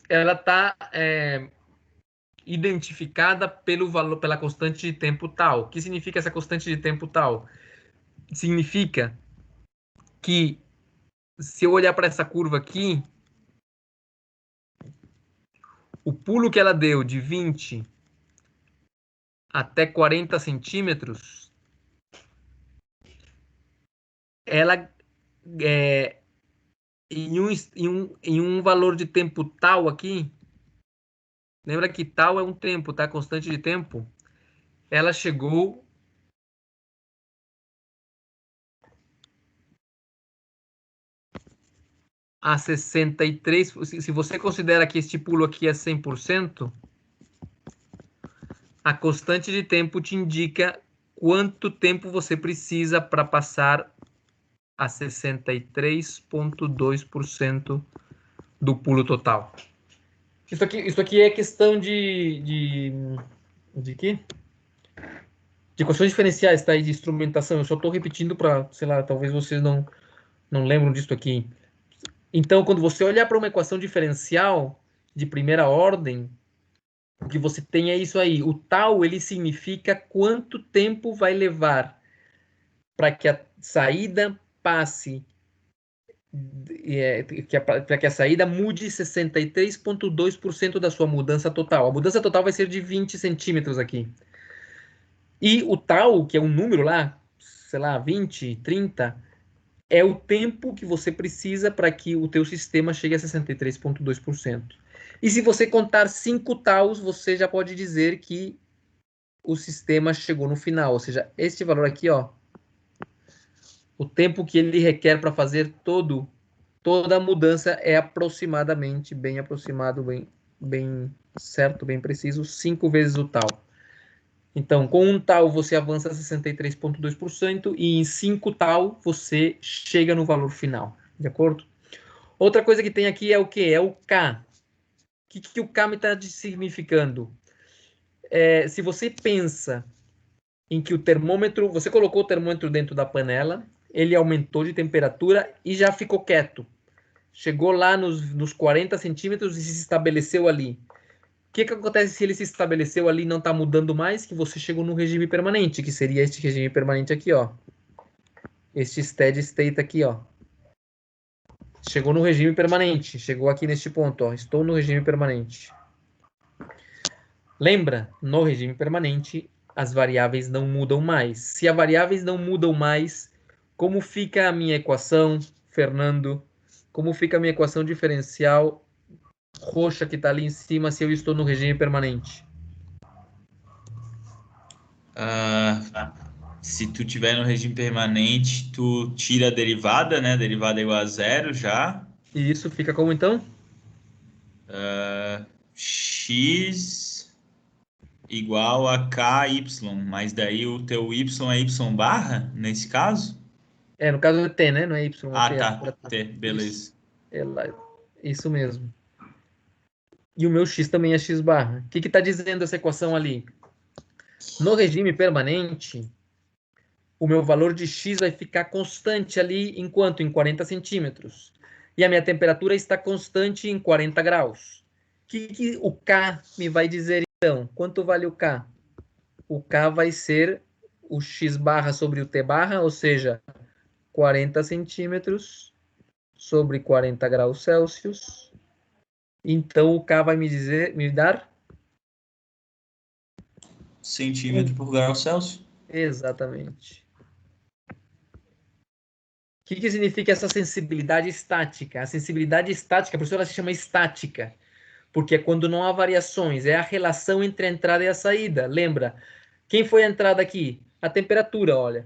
Speaker 1: ela está identificada pelo valor, pela constante de tempo tal. O que significa essa constante de tempo tal? Significa que se eu olhar para essa curva aqui, o pulo que ela deu de 20 até 40 centímetros, ela em um valor de tempo tal aqui, lembra que tal é um tempo, tá? Constante de tempo. Ela chegou a 63. Se você considera que este pulo aqui é 100%, A constante de tempo te indica quanto tempo você precisa para passar a 63,2% do pulo total. Isso aqui é questão de quê? De equações diferenciais, tá? E de instrumentação. Eu só estou repetindo para, sei lá, talvez vocês não lembram disso aqui. Então, quando você olhar para uma equação diferencial de primeira ordem, o que você tem é isso aí. O tal, ele significa quanto tempo vai levar para que a saída passe, para que a saída mude 63,2% da sua mudança total. A mudança total vai ser de 20 centímetros aqui. E o tal, que é um número lá, sei lá, 20, 30, é o tempo que você precisa para que o teu sistema chegue a 63,2%. E se você contar 5 taus, você já pode dizer que o sistema chegou no final. Ou seja, este valor aqui, ó, o tempo que ele requer para fazer toda a mudança é aproximadamente, bem aproximado, bem certo, bem preciso, 5 vezes o tal. Então, com um tal você avança 63,2% e em 5 tal você chega no valor final, de acordo? Outra coisa que tem aqui é o que? É o K. O que o K me está significando? Se você pensa em que o termômetro, você colocou o termômetro dentro da panela, ele aumentou de temperatura e já ficou quieto. Chegou lá nos 40 centímetros e se estabeleceu ali. O que acontece se ele se estabeleceu ali e não está mudando mais? Que você chegou no regime permanente, que seria este regime permanente aqui, ó. Este steady state aqui, ó. Chegou no regime permanente. Chegou aqui neste ponto, ó. Estou no regime permanente. Lembra? No regime permanente, as variáveis não mudam mais. Se as variáveis não mudam mais, como fica a minha equação, Fernando? Como fica a minha equação diferencial roxa que está ali em cima se eu estou no regime permanente?
Speaker 4: Se tu tiver no regime permanente, tu tira a derivada, né? A derivada é igual a zero já.
Speaker 1: E isso fica como então?
Speaker 4: X igual a KY, mas daí o teu Y é Y barra, nesse caso?
Speaker 1: No caso é T, né? Não é Y.
Speaker 4: Ah,
Speaker 1: é
Speaker 4: tá. T, beleza.
Speaker 1: Isso mesmo. E o meu X também é X barra. O que está dizendo essa equação ali? No regime permanente, o meu valor de X vai ficar constante ali em quanto? Em 40 centímetros. E a minha temperatura está constante em 40 graus. O que o K me vai dizer então? Quanto vale o K? O K vai ser o X barra sobre o T barra, ou seja, 40 centímetros sobre 40 graus Celsius. Então o K vai me dar?
Speaker 4: Centímetro por grau Celsius.
Speaker 1: Exatamente. O que significa essa sensibilidade estática? A sensibilidade estática, por isso ela se chama estática, porque é quando não há variações, é a relação entre a entrada e a saída. Lembra? Quem foi a entrada aqui? A temperatura, olha.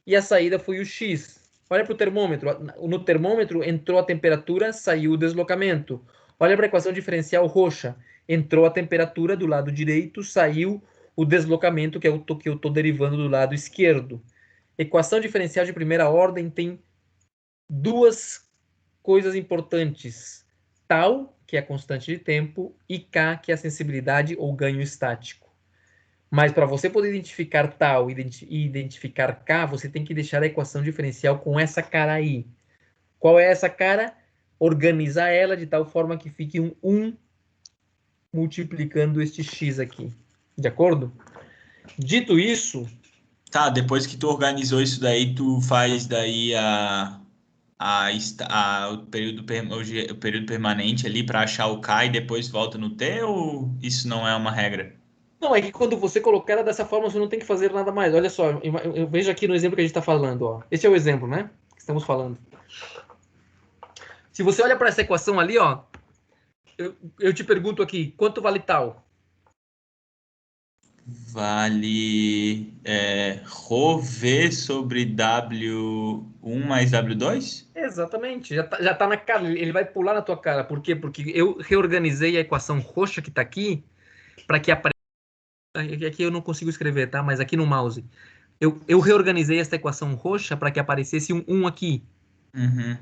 Speaker 1: E a saída foi o X. Olha para o termômetro. No termômetro entrou a temperatura, saiu o deslocamento. Olha para a equação diferencial roxa. Entrou a temperatura do lado direito, saiu o deslocamento, que é o que eu estou derivando do lado esquerdo. Equação diferencial de primeira ordem tem duas coisas importantes. Tau, que é a constante de tempo, e K, que é a sensibilidade ou ganho estático. Mas para você poder identificar Tau e identificar K, você tem que deixar a equação diferencial com essa cara aí. Qual é essa cara? Organizar ela de tal forma que fique um 1 multiplicando este X aqui. De acordo? Dito isso...
Speaker 4: Tá, depois que tu organizou isso daí, tu faz daí o período permanente ali para achar o K e depois volta no T, ou isso não é uma regra?
Speaker 1: Não, é que quando você colocar ela dessa forma, você não tem que fazer nada mais. Olha só, eu vejo aqui no exemplo que a gente está falando. Ó. Esse é o exemplo, né? Que estamos falando. Se você olha para essa equação ali, ó, eu te pergunto aqui, quanto vale tal?
Speaker 4: Vale ρV sobre W1 mais W2?
Speaker 1: Exatamente, já tá na cara, ele vai pular na tua cara. Por quê? Porque eu reorganizei a equação roxa que está aqui para que apareça aqui eu não consigo escrever, tá? Mas aqui no mouse. Eu reorganizei esta equação roxa para que aparecesse um 1 aqui.
Speaker 4: Uhum.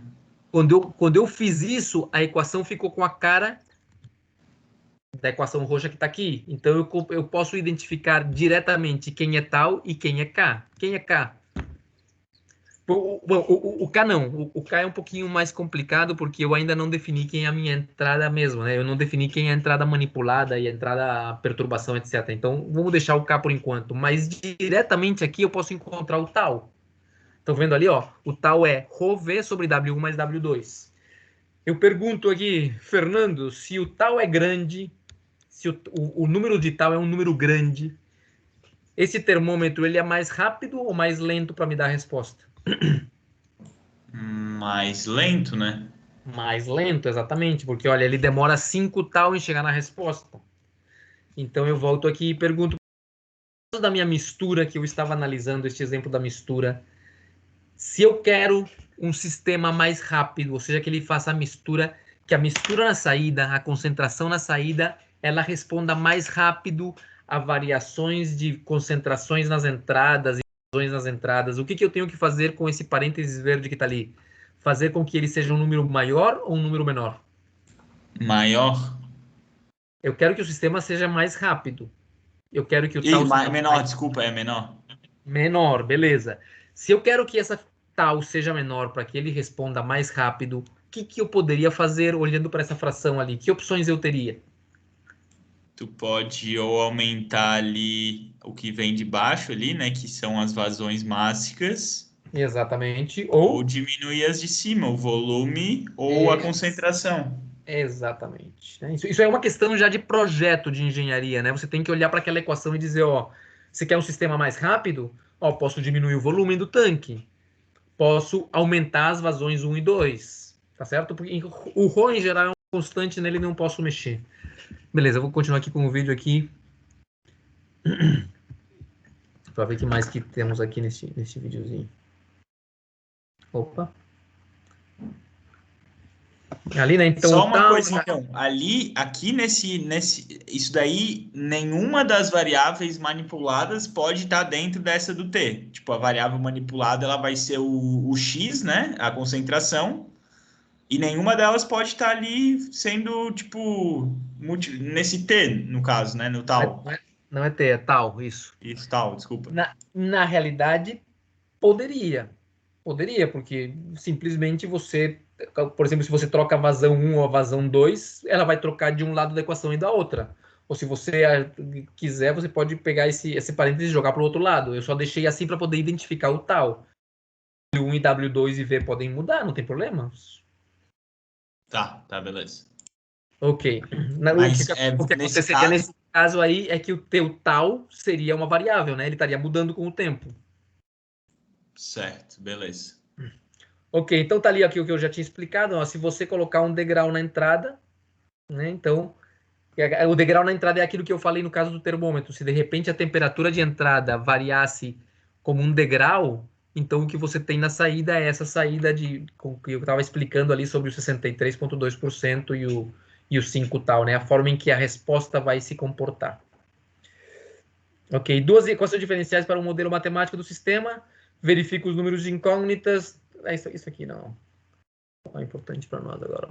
Speaker 1: Quando eu fiz isso, a equação ficou com a cara da equação roxa que está aqui. Então, eu posso identificar diretamente quem é tal e quem é K. Quem é K? O K não. O K é um pouquinho mais complicado, porque eu ainda não defini quem é a minha entrada mesmo, né? Eu não defini quem é a entrada manipulada e a entrada perturbação, etc. Então, vamos deixar o K por enquanto. Mas diretamente aqui eu posso encontrar o tal. Estão vendo ali, ó? O tal é ρV sobre W1 mais W2. Eu pergunto aqui, Fernando, se o tal é grande, se o número de tal é um número grande, esse termômetro ele é mais rápido ou mais lento para me dar a resposta?
Speaker 4: Mais lento, né?
Speaker 1: Mais lento, exatamente, porque olha, ele demora 5 tal em chegar na resposta. Então eu volto aqui e pergunto, da minha mistura, que eu estava analisando este exemplo da mistura, se eu quero um sistema mais rápido, ou seja, que ele faça a mistura, que a mistura na saída, a concentração na saída, ela responda mais rápido a variações de concentrações nas entradas e variações nas entradas. O que eu tenho que fazer com esse parênteses verde que está ali? Fazer com que ele seja um número maior ou um número menor?
Speaker 4: Maior.
Speaker 1: Eu quero que o sistema seja mais rápido. Eu quero que o tal seja
Speaker 4: menor, desculpa, é menor.
Speaker 1: menor, beleza. Se eu quero que essa tal seja menor para que ele responda mais rápido, o que eu poderia fazer olhando para essa fração ali? Que opções eu teria?
Speaker 4: Tu pode ou aumentar ali o que vem de baixo ali, né? Que são as vazões mássicas.
Speaker 1: Exatamente.
Speaker 4: Ou diminuir as de cima, o volume ou a concentração.
Speaker 1: Exatamente. Isso é uma questão já de projeto de engenharia, né? Você tem que olhar para aquela equação e dizer, ó, você quer um sistema mais rápido? Ó, posso diminuir o volume do tanque. Posso aumentar as vazões 1 e 2. Tá certo? Porque o ρ em geral é um constante, nele não posso mexer. Beleza, eu vou continuar aqui com o vídeo aqui. Para ver o que mais que temos aqui nesse videozinho. Opa. Ali, né? Então,
Speaker 4: só uma coisa, então. Aqui isso daí, nenhuma das variáveis manipuladas pode estar dentro dessa do T. Tipo, a variável manipulada, ela vai ser o X, né? A concentração. E nenhuma delas pode estar ali sendo, tipo, nesse T, no caso, né? No tal.
Speaker 1: Não é T, é tal, isso.
Speaker 4: Isso, tal, desculpa.
Speaker 1: Na realidade, poderia. Poderia, porque simplesmente você, por exemplo, se você troca a vazão 1 ou a vazão 2, ela vai trocar de um lado da equação e da outra. Ou se você quiser, você pode pegar esse parênteses e jogar para o outro lado. Eu só deixei assim para poder identificar o tal. W1 e W2 e V podem mudar, não tem problema.
Speaker 4: Tá, beleza.
Speaker 1: Ok.
Speaker 4: Mas
Speaker 1: O que
Speaker 4: nesse
Speaker 1: aconteceria
Speaker 4: caso...
Speaker 1: nesse caso aí é que o teu tal seria uma variável, né? Ele estaria mudando com o tempo.
Speaker 4: Certo, beleza.
Speaker 1: Ok, então tá ali aqui o que eu já tinha explicado. Ó, se você colocar um degrau na entrada, né? Então, o degrau na entrada é aquilo que eu falei no caso do termômetro. Se de repente a temperatura de entrada variasse como um degrau, então o que você tem na saída é essa saída que eu estava explicando ali sobre o 63,2% e o 5 tal, né? A forma em que a resposta vai se comportar. Ok, duas equações diferenciais para um modelo matemático do sistema. Verifica os números de incógnitas. Isso aqui não é importante para nós agora.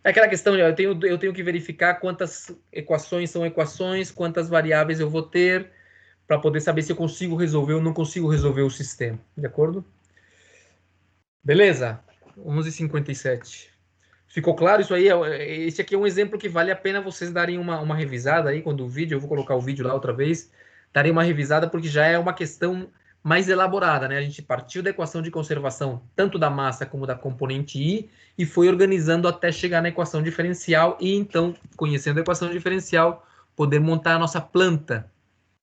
Speaker 1: É aquela questão, eu tenho que verificar quantas equações são equações, quantas variáveis eu vou ter, para poder saber se eu consigo resolver ou não consigo resolver o sistema. De acordo? Beleza? 11h57. Ficou claro isso aí? Esse aqui é um exemplo que vale a pena vocês darem uma revisada aí, quando o vídeo, eu vou colocar o vídeo lá outra vez, darem uma revisada, porque já é uma questão mais elaborada, né? A gente partiu da equação de conservação, tanto da massa como da componente I, e foi organizando até chegar na equação diferencial, e então, conhecendo a equação diferencial, poder montar a nossa planta,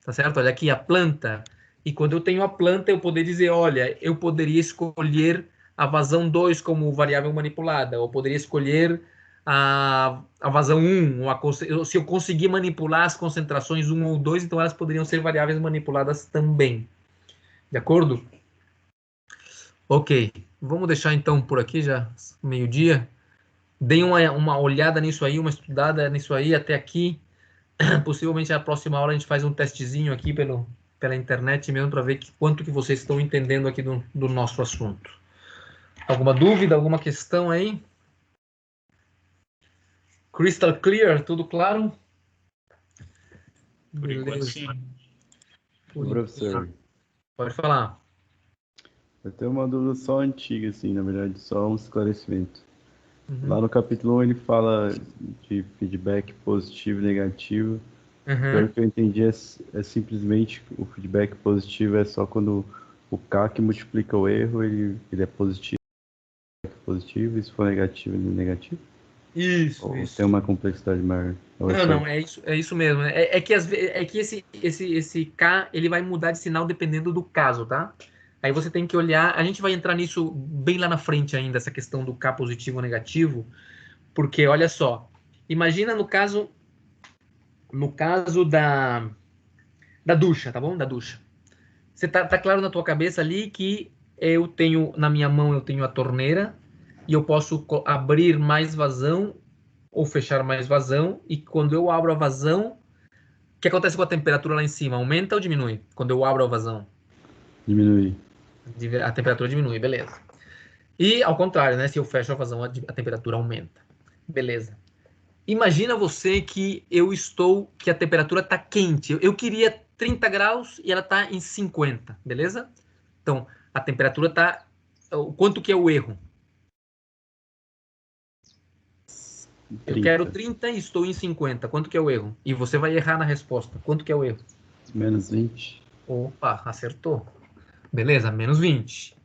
Speaker 1: tá certo? Olha aqui, a planta. E quando eu tenho a planta, eu poder dizer, olha, eu poderia escolher a vazão 2 como variável manipulada, ou poderia escolher a vazão 1, se eu conseguir manipular as concentrações 1 ou 2, então elas poderiam ser variáveis manipuladas também. De acordo? Ok, vamos deixar então por aqui, já meio-dia. Deem uma olhada nisso aí, uma estudada nisso aí até aqui. Possivelmente na próxima aula a gente faz um testezinho aqui pela internet mesmo para ver quanto que vocês estão entendendo aqui do nosso assunto. Alguma dúvida, alguma questão aí? Crystal clear, tudo claro?
Speaker 4: Por enquanto, sim.
Speaker 2: Professor,
Speaker 1: Pode falar.
Speaker 2: eu tenho uma dúvida só antiga, assim, na verdade, só um esclarecimento.
Speaker 1: Uhum.
Speaker 2: Lá no capítulo 1 ele fala de feedback positivo e negativo. Pelo que eu entendi, é simplesmente o feedback positivo é só quando o K que multiplica o erro, ele é positivo, e se for negativo, ele é negativo?
Speaker 1: Isso,
Speaker 2: Ou
Speaker 1: isso.
Speaker 2: tem uma complexidade maior? Ou
Speaker 1: Não,
Speaker 2: só
Speaker 1: não, é isso mesmo. É que, esse K ele vai mudar de sinal dependendo do caso, tá? Aí você tem que olhar. A gente vai entrar nisso bem lá na frente ainda, essa questão do K positivo ou negativo, porque olha só, imagina no caso da ducha, tá bom? Da ducha. Você tá claro na tua cabeça ali que eu tenho na minha mão eu tenho a torneira e eu posso abrir mais vazão ou fechar mais vazão, e quando eu abro a vazão, o que acontece com a temperatura lá em cima? Aumenta ou diminui? Quando eu abro a vazão,
Speaker 2: diminuir?
Speaker 1: a temperatura diminui, beleza. E ao contrário, né? Se eu fecho a vazão, a temperatura aumenta. Beleza. Imagina você que que a temperatura está quente. Eu queria 30 graus e ela está em 50, beleza? Então, a temperatura está... Quanto que é o erro? Eu quero 30 e estou em 50. Quanto que é o erro? E você vai errar na resposta. Quanto que é o erro?
Speaker 2: Menos 20.
Speaker 1: Opa, acertou. Beleza, menos 20.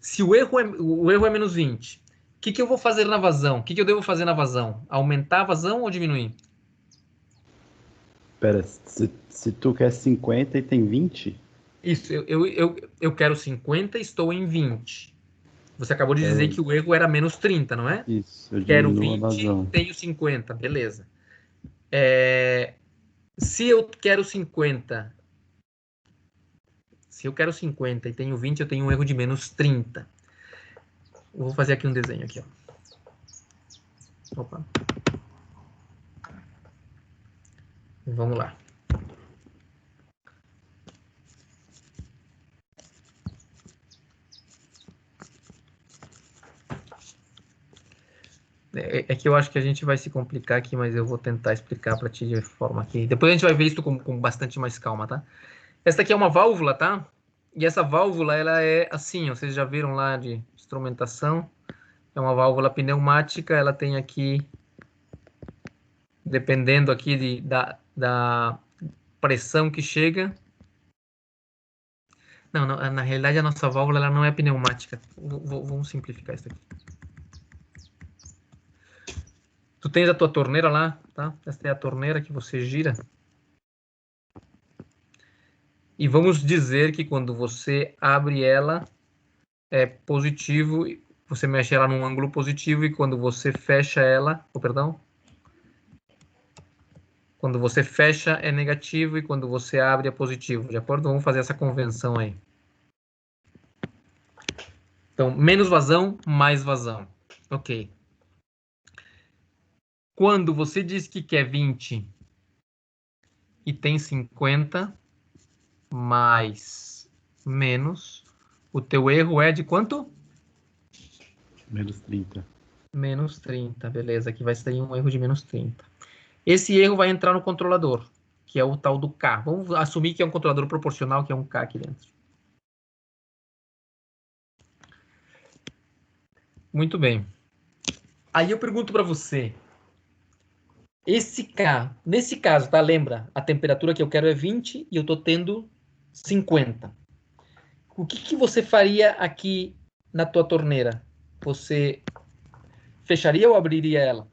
Speaker 1: Se o erro é menos 20, o que eu vou fazer na vazão? O que eu devo fazer na vazão? Aumentar a vazão ou diminuir?
Speaker 2: Pera, se tu quer 50 e tem 20?
Speaker 1: Isso, eu quero 50 e estou em 20. Você acabou de dizer que o erro era menos 30, não é?
Speaker 2: Isso, eu
Speaker 1: Quero
Speaker 2: diminuo a
Speaker 1: 20,
Speaker 2: vazão.
Speaker 1: tenho 50, beleza. Se eu quero 50, se eu quero 50 e tenho 20, eu tenho um erro de menos 30. Eu vou fazer aqui um desenho aqui, ó. Opa. Vamos lá. É que eu acho que a gente vai se complicar aqui, mas eu vou tentar explicar para ti de forma aqui. Depois a gente vai ver isso com bastante mais calma, tá? Essa aqui é uma válvula, tá? E essa válvula, ela é assim, ó, vocês já viram lá de instrumentação. É uma válvula pneumática, ela tem aqui, dependendo aqui da pressão que chega. Não, na realidade a nossa válvula ela não é pneumática. Vamos simplificar isso aqui. Tu tens a tua torneira lá, tá? Essa é a torneira que você gira. E vamos dizer que quando você abre ela, é positivo, você mexe ela num ângulo positivo, e quando você fecha ela, perdão, quando você fecha é negativo e quando você abre é positivo, de acordo? Vamos fazer essa convenção aí. Então, menos vazão, mais vazão. Ok. Quando você diz que quer 20 e tem 50, mais, menos, o teu erro é de quanto?
Speaker 2: Menos 30.
Speaker 1: Menos 30, beleza. Aqui vai sair um erro de menos 30. Esse erro vai entrar no controlador, que é o tal do K. Vamos assumir que é um controlador proporcional, que é um K aqui dentro. Muito bem. Aí eu pergunto para você, esse K, nesse caso, tá? Lembra? A temperatura que eu quero é 20 e eu tô tendo 50. O que você faria aqui na tua torneira? Você fecharia ou abriria ela?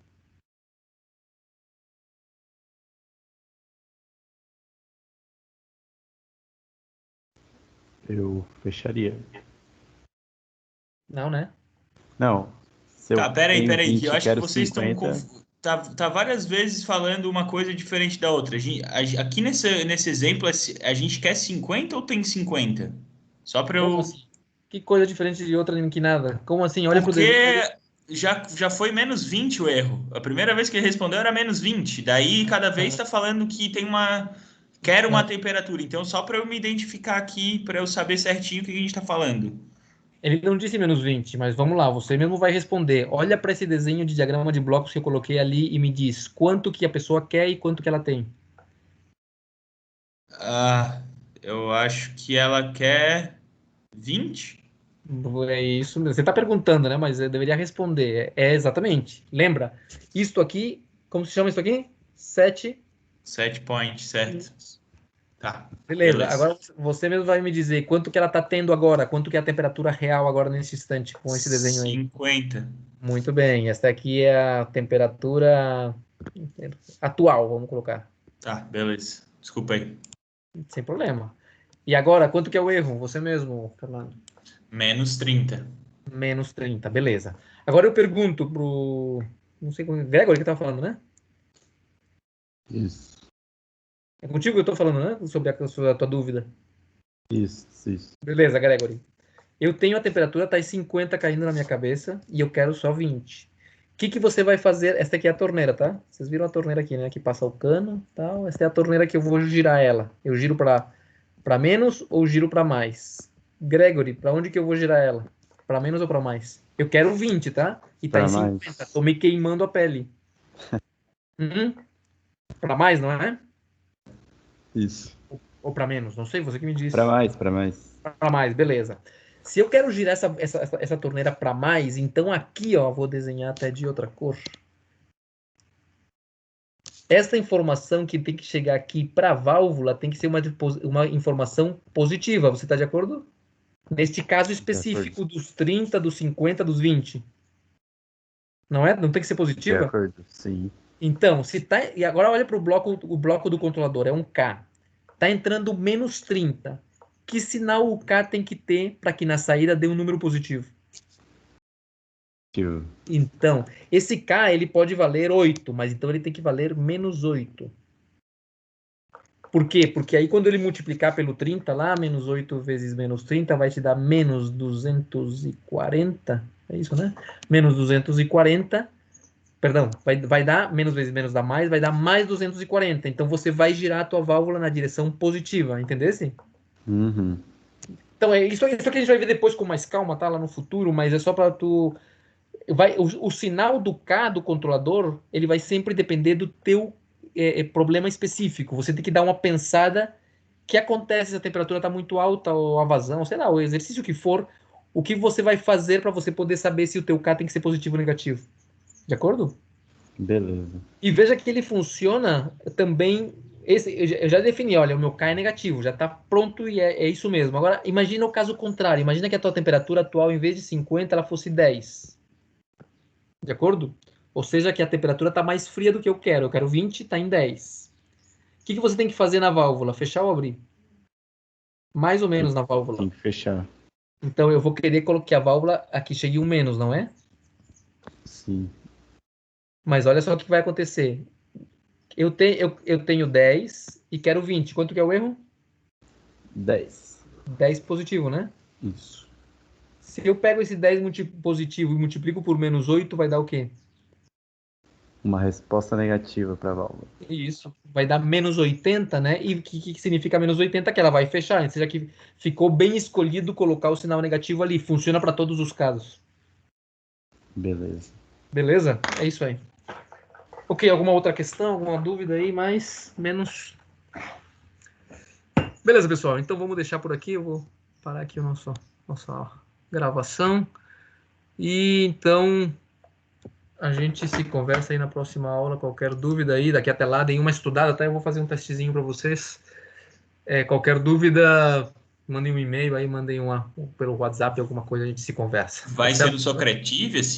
Speaker 2: Eu fecharia.
Speaker 1: Não, né?
Speaker 2: Não. Se
Speaker 4: Tá,
Speaker 2: eu
Speaker 4: peraí,
Speaker 2: tenho
Speaker 4: que
Speaker 2: 20
Speaker 4: eu
Speaker 2: e
Speaker 4: acho que
Speaker 2: quero
Speaker 4: vocês estão
Speaker 2: 50...
Speaker 4: tá várias vezes falando uma coisa diferente da outra. Aqui nesse exemplo, a gente quer 50 ou tem 50? Só para
Speaker 1: Como
Speaker 4: eu...
Speaker 1: assim? Que coisa diferente de outra que nada? Como assim? Olha pro
Speaker 4: Porque
Speaker 1: desenho.
Speaker 4: já foi menos 20 o erro. A primeira vez que ele respondeu era menos 20. Daí, cada vez está falando que tem quer uma temperatura. Então, só para eu me identificar aqui, para eu saber certinho o que a gente está falando.
Speaker 1: Ele não disse menos 20, mas vamos lá, você mesmo vai responder. Olha para esse desenho de diagrama de blocos que eu coloquei ali e me diz quanto que a pessoa quer e quanto que ela tem.
Speaker 4: Eu acho que ela quer 20.
Speaker 1: É isso mesmo. Você está perguntando, né? Mas eu deveria responder. É exatamente. Lembra? Isto aqui, como se chama isso aqui? 7
Speaker 4: point, certo. Tá.
Speaker 1: Beleza. Agora você mesmo vai me dizer quanto que ela está tendo agora, quanto que é a temperatura real agora nesse instante com esse desenho aí.
Speaker 4: 50.
Speaker 1: Muito bem. Esta aqui é a temperatura atual, vamos colocar.
Speaker 4: Tá, beleza. Desculpa aí.
Speaker 1: Sem problema. E agora, quanto que é o erro? Você mesmo, Fernando.
Speaker 4: Menos 30.
Speaker 1: Menos 30, beleza. Agora eu pergunto pro... Não sei como... Gregory que tá falando, né?
Speaker 2: Isso.
Speaker 1: É contigo que eu tô falando, né? Sobre a tua dúvida.
Speaker 2: Isso.
Speaker 1: Beleza, Gregory. Eu tenho a temperatura, tá em 50 caindo na minha cabeça e eu quero só 20. O que você vai fazer? Esta aqui é a torneira, tá? Vocês viram a torneira aqui, né? Que passa o cano e tal. Esta é a torneira que eu vou girar ela. Eu giro para menos ou giro para mais? Gregory, para onde que eu vou girar ela? Para menos ou para mais? Eu quero 20, tá? E tá em 50. Mais. Tô me queimando a pele. Para mais, não é?
Speaker 2: Isso.
Speaker 1: Ou para menos? Não sei, você que me disse.
Speaker 2: Para mais. Para
Speaker 1: mais, beleza. Se eu quero girar essa torneira para mais, então aqui, ó, vou desenhar até de outra cor. Essa informação que tem que chegar aqui para a válvula tem que ser uma informação positiva. Você está de acordo? Neste caso específico dos 30, dos 50, dos 20. Não é? Não tem que ser positiva?
Speaker 2: De acordo, sim.
Speaker 1: Então, se tá... E agora olha para o bloco do controlador, é um K. Está entrando menos 30. Que sinal o K tem que ter para que na saída dê um número positivo? Então, esse K ele pode valer 8, mas então ele tem que valer menos 8. Por quê? Porque aí quando ele multiplicar pelo 30 lá, menos 8 vezes menos 30 vai te dar menos 240. É isso, né? Menos 240. Perdão, vai dar menos vezes menos dá mais, vai dar mais 240. Então você vai girar a tua válvula na direção positiva, entendesse?
Speaker 2: Uhum.
Speaker 1: Então é isso que a gente vai ver depois com mais calma, tá? Lá no futuro, mas é só para tu... O sinal do K do controlador, ele vai sempre depender do teu problema específico. Você tem que dar uma pensada que acontece se a temperatura está muito alta ou a vazão, sei lá, o exercício que for, o que você vai fazer para você poder saber se o teu K tem que ser positivo ou negativo. De acordo?
Speaker 2: Beleza.
Speaker 1: E veja que ele funciona também... eu já defini, olha, o meu K é negativo, já está pronto e é isso mesmo. Agora, imagina o caso contrário. Imagina que a tua temperatura atual, em vez de 50, ela fosse 10. De acordo? Ou seja, que a temperatura está mais fria do que eu quero. Eu quero 20, está em 10. O que você tem que fazer na válvula? Fechar ou abrir? Mais ou menos na válvula.
Speaker 2: Tem que fechar.
Speaker 1: Então eu vou querer colocar a válvula aqui, chegue um menos, não é?
Speaker 2: Sim.
Speaker 1: Mas olha só o que vai acontecer. Eu tenho 10 e quero 20. Quanto que é o erro?
Speaker 2: 10.
Speaker 1: 10 positivo, né?
Speaker 2: Isso.
Speaker 1: Se eu pego esse 10 positivo e multiplico por menos 8, vai dar o quê?
Speaker 2: Uma resposta negativa para a válvula.
Speaker 1: Isso. Vai dar menos 80, né? E o que significa menos 80? Que ela vai fechar. Ou seja, que ficou bem escolhido colocar o sinal negativo ali. Funciona para todos os casos.
Speaker 2: Beleza.
Speaker 1: Beleza? É isso aí. Ok, alguma outra questão? Alguma dúvida aí? Mais, menos? Beleza, pessoal. Então vamos deixar por aqui. Eu vou parar aqui a nossa gravação. E então... a gente se conversa aí na próxima aula. Qualquer dúvida aí, daqui até lá, deem uma estudada, tá? Eu vou fazer um testezinho para vocês. Qualquer dúvida, mandem um e-mail aí, mandem pelo WhatsApp, alguma coisa, a gente se conversa.
Speaker 4: Vai ser no Socrative, assim?